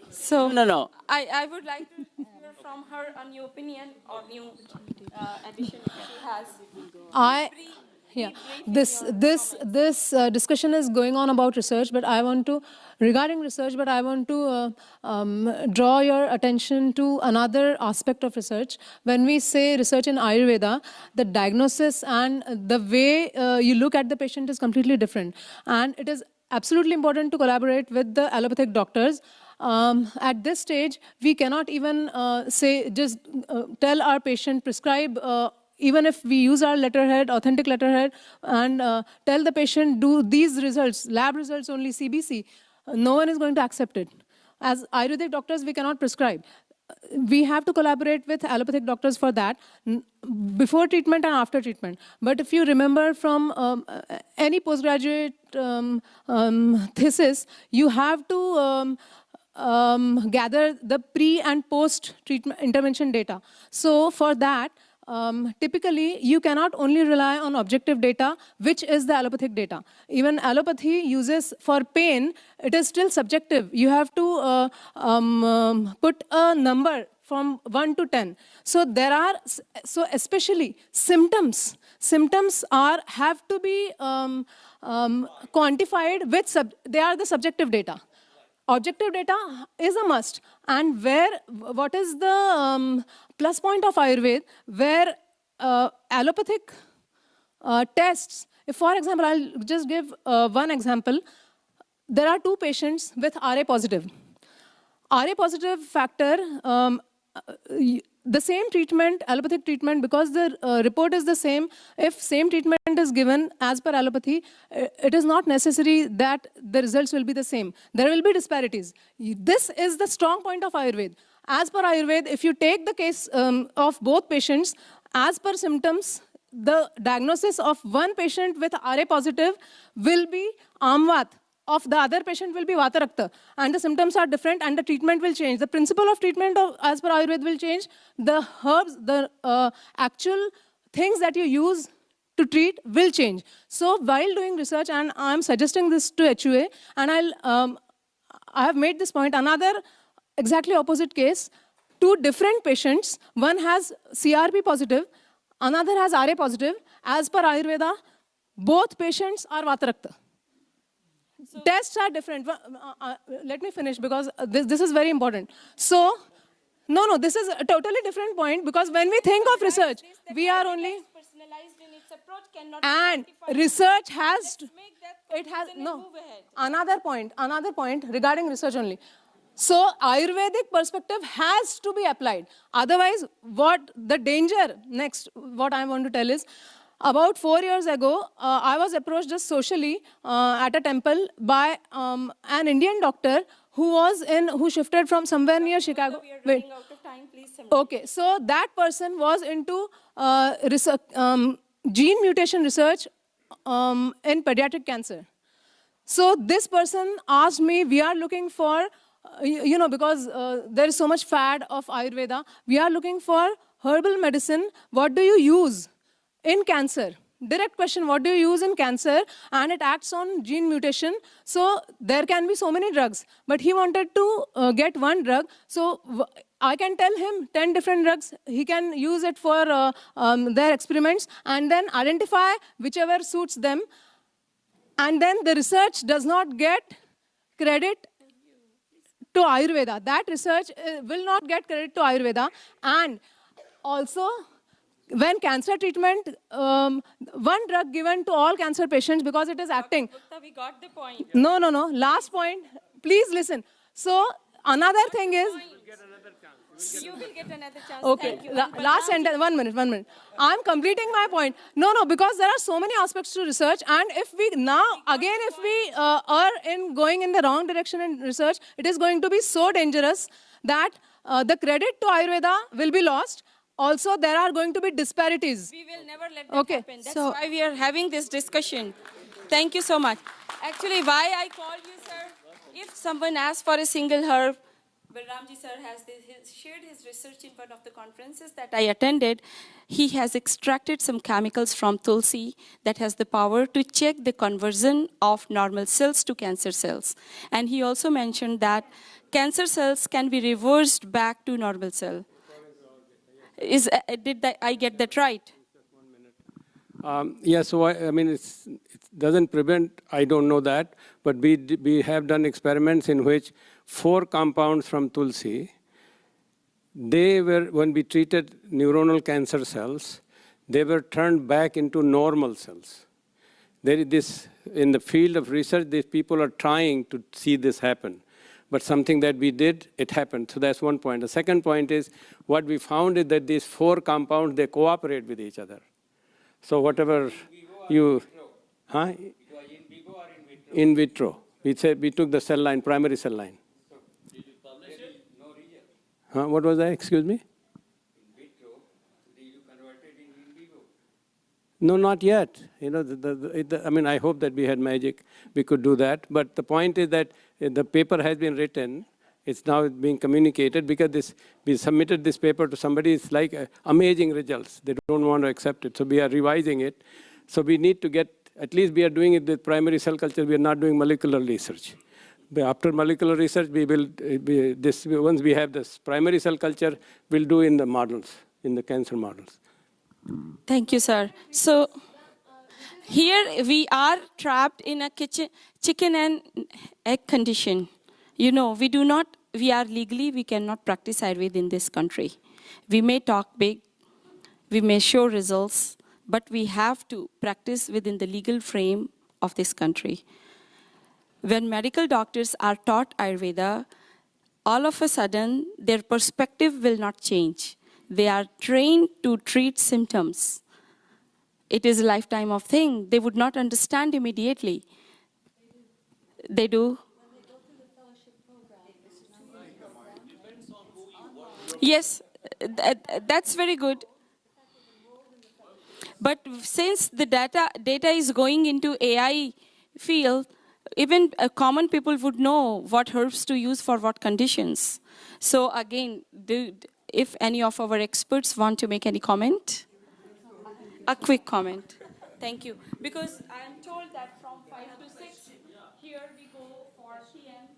So, No. I would like to hear from her on your opinion or new addition she has. This discussion is going on about research, but I want to, regarding research, but I want to draw your attention to another aspect of research. When we say research in Ayurveda, the diagnosis and the way you look at the patient is completely different. And it is absolutely important to collaborate with the allopathic doctors. At this stage, we cannot even tell our patient, prescribe, even if we use our letterhead, authentic letterhead, and tell the patient, do these results, lab results only, CBC, no one is going to accept it. As Ayurvedic doctors, we cannot prescribe. We have to collaborate with allopathic doctors for that, before treatment and after treatment. But if you remember from any postgraduate thesis, you have to gather the pre and post treatment intervention data. So for that, typically you cannot only rely on objective data, which is the allopathic data. Even allopathy uses, for pain, it is still subjective. You have to put a number from 1 to 10. So there are, especially symptoms have to be quantified with, they are the subjective data. Objective data is a must. And what is the plus point of Ayurveda, where allopathic tests, if for example, I'll just give one example. There are two patients with RA positive. RA positive factor, the same treatment, allopathic treatment, because the report is the same, if same treatment is given as per allopathy, it is not necessary that the results will be the same. There will be disparities. This is the strong point of Ayurveda. As per Ayurveda, if you take the case of both patients, as per symptoms, the diagnosis of one patient with RA positive will be Amvat, of the other patient will be Vatarakta. And the symptoms are different and the treatment will change. The principle of treatment as per Ayurveda will change. The herbs, the actual things that you use to treat will change. So while doing research, and I'm suggesting this to HUA, and I have made this point, another exactly opposite case, two different patients, one has CRP positive, another has RA positive. As per Ayurveda, both patients are Vatarakta. So tests are different. Let me finish, because this is very important. So, no, this is a totally different point, because when we think of research, we are only personalized in its approach, cannot and research has to, it has no another point regarding research only. So Ayurvedic perspective has to be applied. Otherwise, what the danger next, what I want to tell is, about 4 years ago, I was approached just socially at a temple by an Indian doctor who shifted from somewhere near Chicago. Wait. Out of time, please. Okay, so that person was into research, gene mutation research in pediatric cancer. So this person asked me, we are looking for, because there is so much fad of Ayurveda, we are looking for herbal medicine. What do you use in cancer? Direct question, what do you use in cancer? And it acts on gene mutation. So there can be so many drugs. But he wanted to get one drug. So I can tell him 10 different drugs. He can use it for their experiments and then identify whichever suits them. And then the research does not get credit to Ayurveda. That research will not get credit to Ayurveda. And also, when cancer treatment, one drug given to all cancer patients because it is acting. Gupta, we got the point. No. Last point. Please listen. So another thing is. You will get another chance. Okay. Thank you. Last sentence. 1 minute. I'm completing my point. No, because there are so many aspects to research, and if we are in going in the wrong direction in research, it is going to be so dangerous that the credit to Ayurveda will be lost. Also, there are going to be disparities. We will never let that happen. That's why we are having this discussion. Thank you so much. Actually, why I called you, sir, if someone asks for a single herb, Balramji sir has shared his research in one of the conferences that I attended. He has extracted some chemicals from tulsi that has the power to check the conversion of normal cells to cancer cells. And he also mentioned that cancer cells can be reversed back to normal cell. Did I get that right? Yeah, so I mean, it doesn't prevent, I don't know that, but we have done experiments in which 4 compounds from tulsi, they were, when we treated neuronal cancer cells, they were turned back into normal cells. There is this, in the field of research, these people are trying to see this happen. But something that we did, it happened. So that's one point. The second point is, what we found is that these 4 compounds, they cooperate with each other. So whatever you, huh? In vitro. We said we took the cell line, primary cell line. So did you publish it? No result. Huh? What was that? Excuse me? In vitro, did you convert it in vivo? No, not yet. You know, I mean, I hope that we had magic. We could do that. But the point is that the paper has been written. It's now being communicated because we submitted this paper to somebody. It's like amazing results. They don't want to accept it. So we are revising it. So we need to get, at least we are doing it with primary cell culture. We are not doing molecular research. But after molecular research, we will, once we have this primary cell culture, we'll do in the models, in the cancer models. Thank you, sir. So here we are trapped in a chicken and egg condition. You know, we are legally, we cannot practice Ayurveda in this country. We may talk big, we may show results, but we have to practice within the legal frame of this country. When medical doctors are taught Ayurveda, all of a sudden, their perspective will not change. They are trained to treat symptoms. It is a lifetime of thing. They would not understand immediately. They do. Yes, that's very good. But since the data is going into AI field, even common people would know what herbs to use for what conditions. So again, if any of our experts want to make any comment, a quick comment. Thank you. Because I am told that from 5 to 6, here we go for PM,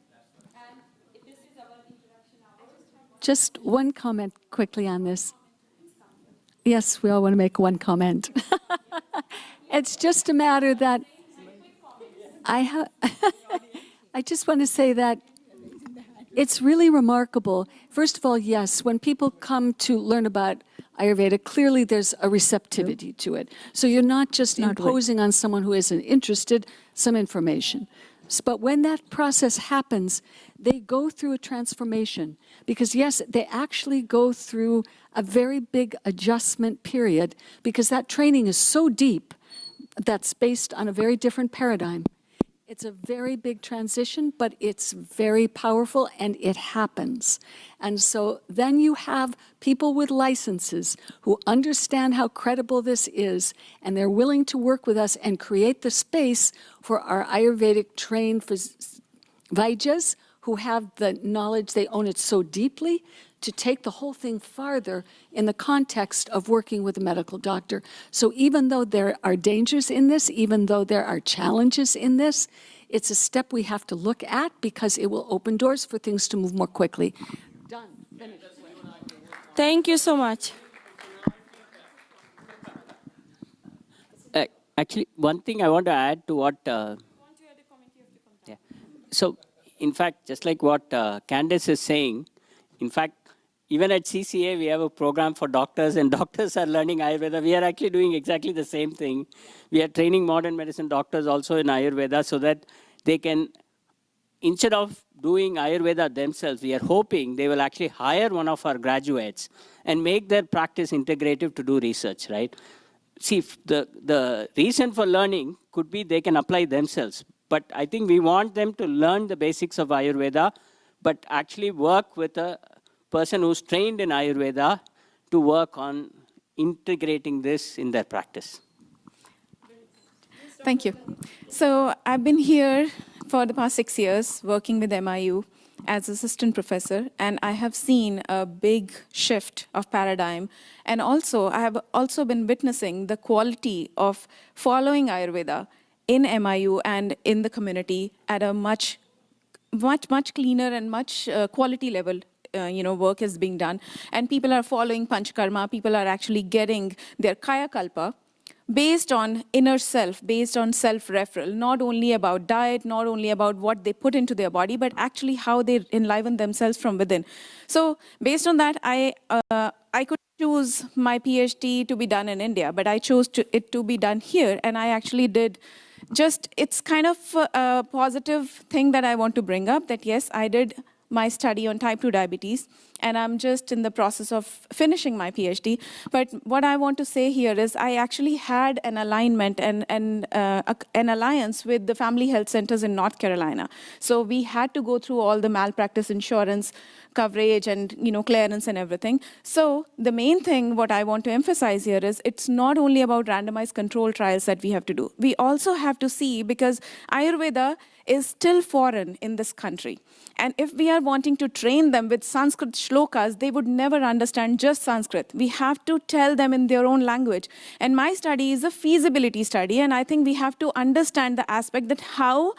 and this is our introduction hours. Just one comment quickly on this. Yes, we all want to make one comment. It's just a matter that I just want to say that it's really remarkable. First of all, yes, when people come to learn about Ayurveda, clearly there's a receptivity to it. So you're not just imposing on someone who isn't interested some information. But when that process happens, they go through a transformation. Because yes, they actually go through a very big adjustment period because that training is so deep that's based on a very different paradigm. It's a very big transition, but it's very powerful and it happens. And so then you have people with licenses who understand how credible this is, and they're willing to work with us and create the space for our Ayurvedic trained Vaidya's who have the knowledge, they own it so deeply, to take the whole thing farther in the context of working with a medical doctor. So even though there are dangers in this, even though there are challenges in this, it's a step we have to look at because it will open doors for things to move more quickly. Done. Finished. Thank you so much. Actually, one thing I want to add to what... So in fact, just like what Candace is saying, in fact, even at CCA, we have a program for doctors, and doctors are learning Ayurveda. We are actually doing exactly the same thing. We are training modern medicine doctors also in Ayurveda so that they can, instead of doing Ayurveda themselves, we are hoping they will actually hire one of our graduates and make their practice integrative to do research, right? See, the reason for learning could be they can apply themselves. But I think we want them to learn the basics of Ayurveda, but actually work with a person who's trained in Ayurveda to work on integrating this in their practice. Thank you. So I've been here for the past 6 years working with MIU as assistant professor, and I have seen a big shift of paradigm. And also, I have also been witnessing the quality of following Ayurveda in MIU and in the community at a much cleaner and much quality level. Work is being done, and people are following Panchakarma. People are actually getting their Kaya Kalpa based on inner self, based on self-referral, not only about diet, not only about what they put into their body, but actually how they enliven themselves from within. So based on that, I could choose my PhD to be done in India, but I chose it to be done here, and I actually did it's kind of a positive thing that I want to bring up, that yes, I did my study on type 2 diabetes, and I'm just in the process of finishing my PhD. But what I want to say here is I actually had an alignment and an alliance with the family health centers in North Carolina. So we had to go through all the malpractice insurance coverage and clearance and everything. So the main thing what I want to emphasize here is it's not only about randomized control trials that we have to do. We also have to see, because Ayurveda is still foreign in this country. And if we are wanting to train them with Sanskrit shlokas, they would never understand just Sanskrit. We have to tell them in their own language. And my study is a feasibility study, and I think we have to understand the aspect that how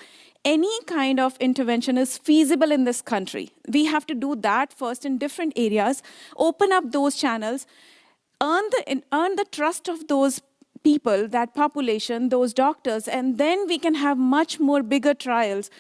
any kind of intervention is feasible in this country. We have to do that first in different areas, open up those channels, earn the trust of those people, that population, those doctors, and then we can have much more bigger trials.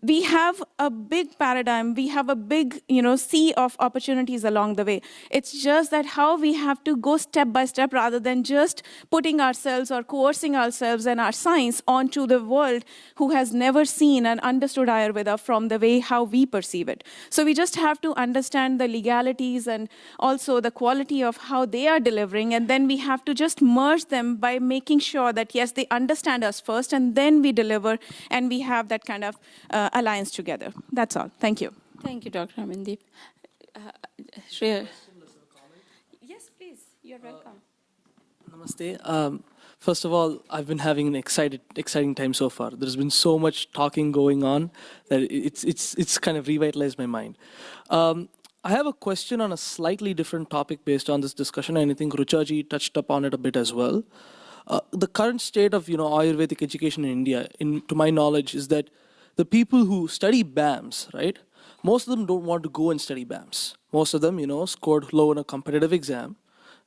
We have a big paradigm, we have a big, sea of opportunities along the way. It's just that how we have to go step by step rather than just putting ourselves or coercing ourselves and our science onto the world who has never seen and understood Ayurveda from the way how we perceive it. So we just have to understand the legalities and also the quality of how they are delivering, and then we have to just merge them by making sure that, yes, they understand us first, and then we deliver, and we have that kind of alliance together. That's all. Thank you. Thank you, Dr. Amandeep. Shreya. Yes, please. You're welcome. Namaste. First of all, I've been having an exciting time so far. There's been so much talking going on that it's kind of revitalized my mind. I have a question on a slightly different topic based on this discussion, and I think Ruchaji touched upon it a bit as well. The current state of Ayurvedic education in India, to my knowledge, is that the people who study BAMS, right, most of them don't want to go and study BAMS. Most of them, scored low in a competitive exam,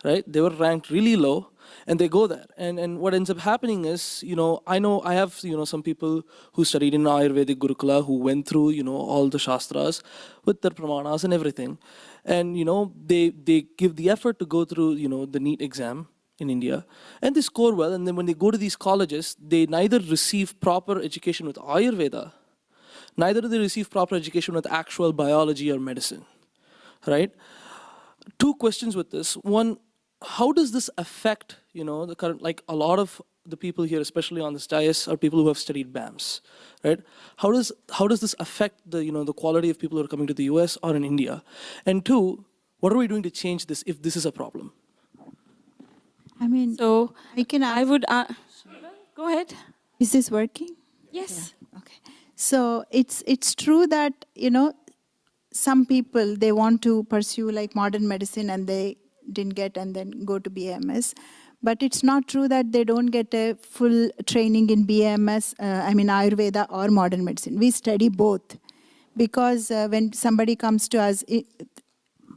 right? They were ranked really low, and they go there. And what ends up happening is, I have, some people who studied in Ayurvedic Gurukula who went through, all the Shastras with their pramanas and everything. And, they give the effort to go through, the NEET exam in India, and they score well, and then when they go to these colleges, they neither receive proper education with Ayurveda, neither do they receive proper education with actual biology or medicine, right? Two questions with this. One, how does this affect, the current, like a lot of the people here, especially on this dais, are people who have studied BAMS, right? How does this affect the, the quality of people who are coming to the US or in India? And two, what are we doing to change this if this is a problem? So I would go ahead. Is this working? Yes. Yeah. Okay. So it's true that some people, they want to pursue like modern medicine and they didn't get, and then go to BAMS. But it's not true that they don't get a full training in BAMS, Ayurveda or modern medicine. We study both, because when somebody comes to us,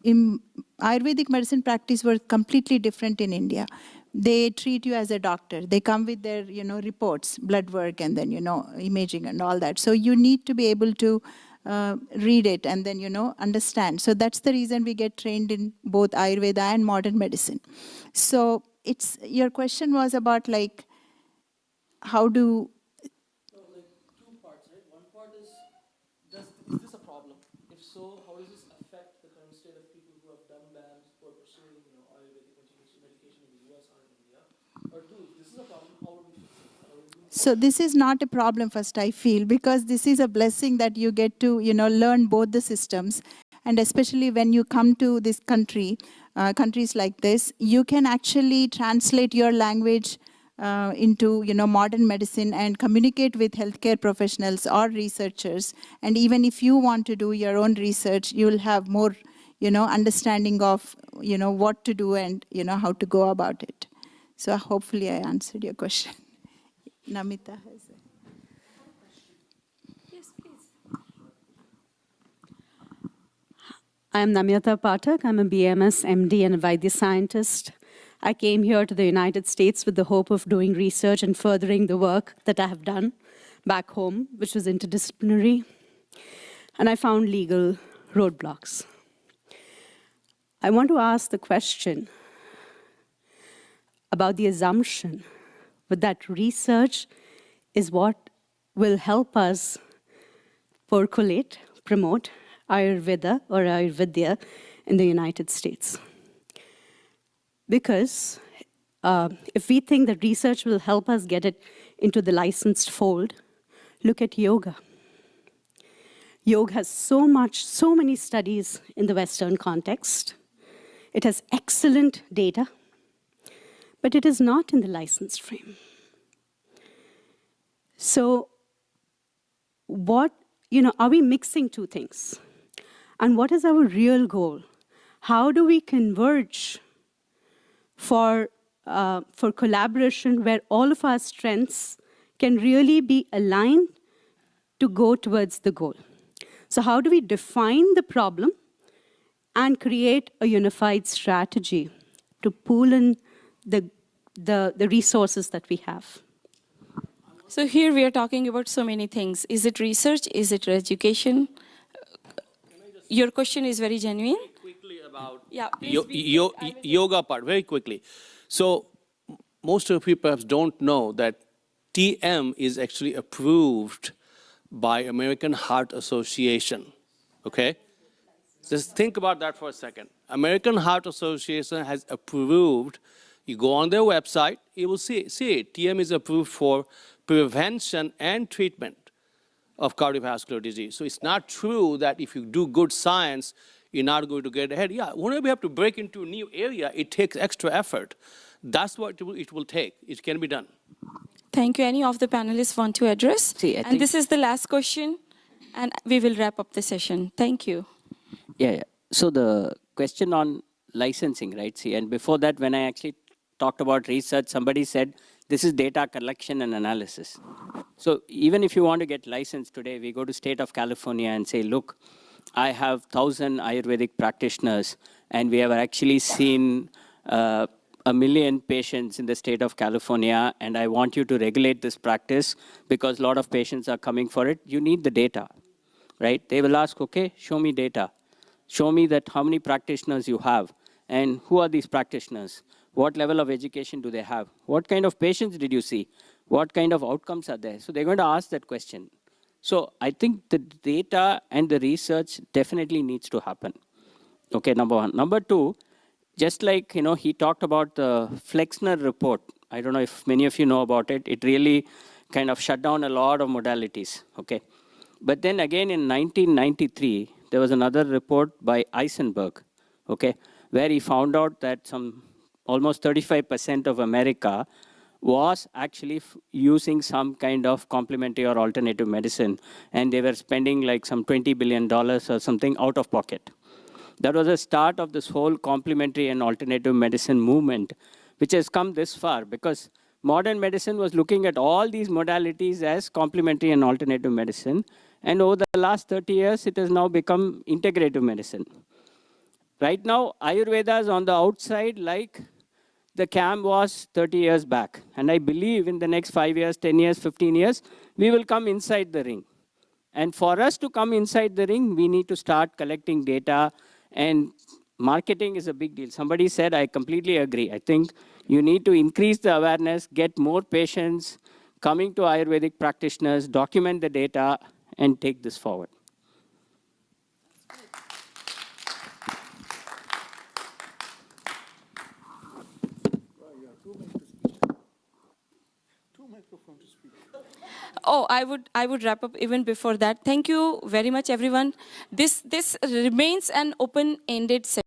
in Ayurvedic medicine practice were completely different in India. They treat you as a doctor. They come with their, reports, blood work, and then, imaging and all that. So you need to be able to read it and then, understand. So that's the reason we get trained in both Ayurveda and modern medicine. So your question was about like, how do... No, like two parts, right? One part is this a problem? If so, how does this affect the current state of people who have done BAMs, who are pursuing Ayurvedic medication in the US or in India? Or two, if this is a problem, how would we fix it? So this is not a problem first, I feel, because this is a blessing that you get to, learn both the systems. And especially when you come to this country, countries like this, you can actually translate your language into, modern medicine and communicate with healthcare professionals or researchers. And even if you want to do your own research, you'll have more, understanding of, what to do and, how to go about it. So hopefully I answered your question. Namita has a... Yes, please. I am Namita Pathak. I'm a BMS, MD, and a Vaidya scientist. I came here to the United States with the hope of doing research and furthering the work that I have done back home, which was interdisciplinary. And I found legal roadblocks. I want to ask the question about the assumption that research is what will help us percolate, promote Ayurveda or Ayurvedya in the United States. Because if we think that research will help us get it into the licensed fold, look at yoga. Yoga has so many studies in the Western context. It has excellent data, but it is not in the licensed frame. So are we mixing two things? And what is our real goal? How do we converge for collaboration where all of our strengths can really be aligned to go towards the goal? So how do we define the problem and create a unified strategy to pool in the resources that we have? So here we are talking about so many things. Is it research? Is it education? Your question is very genuine. Quickly about yoga part, very quickly. So most of you perhaps don't know that TM is actually approved by American Heart Association, okay? Just think about that for a second. American Heart Association has approved, you go on their website, you will see it. TM is approved for prevention and treatment of cardiovascular disease. So it's not true that if you do good science, you're not going to get ahead. Yeah, whenever we have to break into a new area, it takes extra effort. That's what it will take. It can be done. Thank you. Any of the panelists want to address? And this is the last question, and we will wrap up the session. Thank you. Yeah. So the question on licensing, right? See, and before that, when I actually talked about research, somebody said, this is data collection and analysis. So even if you want to get licensed today, we go to state of California and say, look, I have 1,000 Ayurvedic practitioners, and we have actually seen 1 million patients in the state of California, and I want you to regulate this practice because a lot of patients are coming for it. You need the data, right? They will ask, okay, show me data. Show me that how many practitioners you have, and who are these practitioners? What level of education do they have? What kind of patients did you see? What kind of outcomes are there? So they're going to ask that question. So I think the data and the research definitely needs to happen. Okay, number one. Number two, just like, he talked about the Flexner report. I don't know if many of you know about it. It really kind of shut down a lot of modalities, okay? But then again in 1993, there was another report by Eisenberg, okay, where he found out that almost 35% of America was actually using some kind of complementary or alternative medicine, and they were spending like some $20 billion or something out of pocket. That was the start of this whole complementary and alternative medicine movement, which has come this far because modern medicine was looking at all these modalities as complementary and alternative medicine, and over the last 30 years, it has now become integrative medicine. Right now, Ayurveda is on the outside like the CAM was 30 years back. And I believe in the next 5 years, 10 years, 15 years, we will come inside the ring. And for us to come inside the ring, we need to start collecting data, and marketing is a big deal. Somebody said, I completely agree. I think you need to increase the awareness, get more patients coming to Ayurvedic practitioners, document the data, and take this forward. Oh, I would wrap up even before that. Thank you very much, everyone. This remains an open-ended session.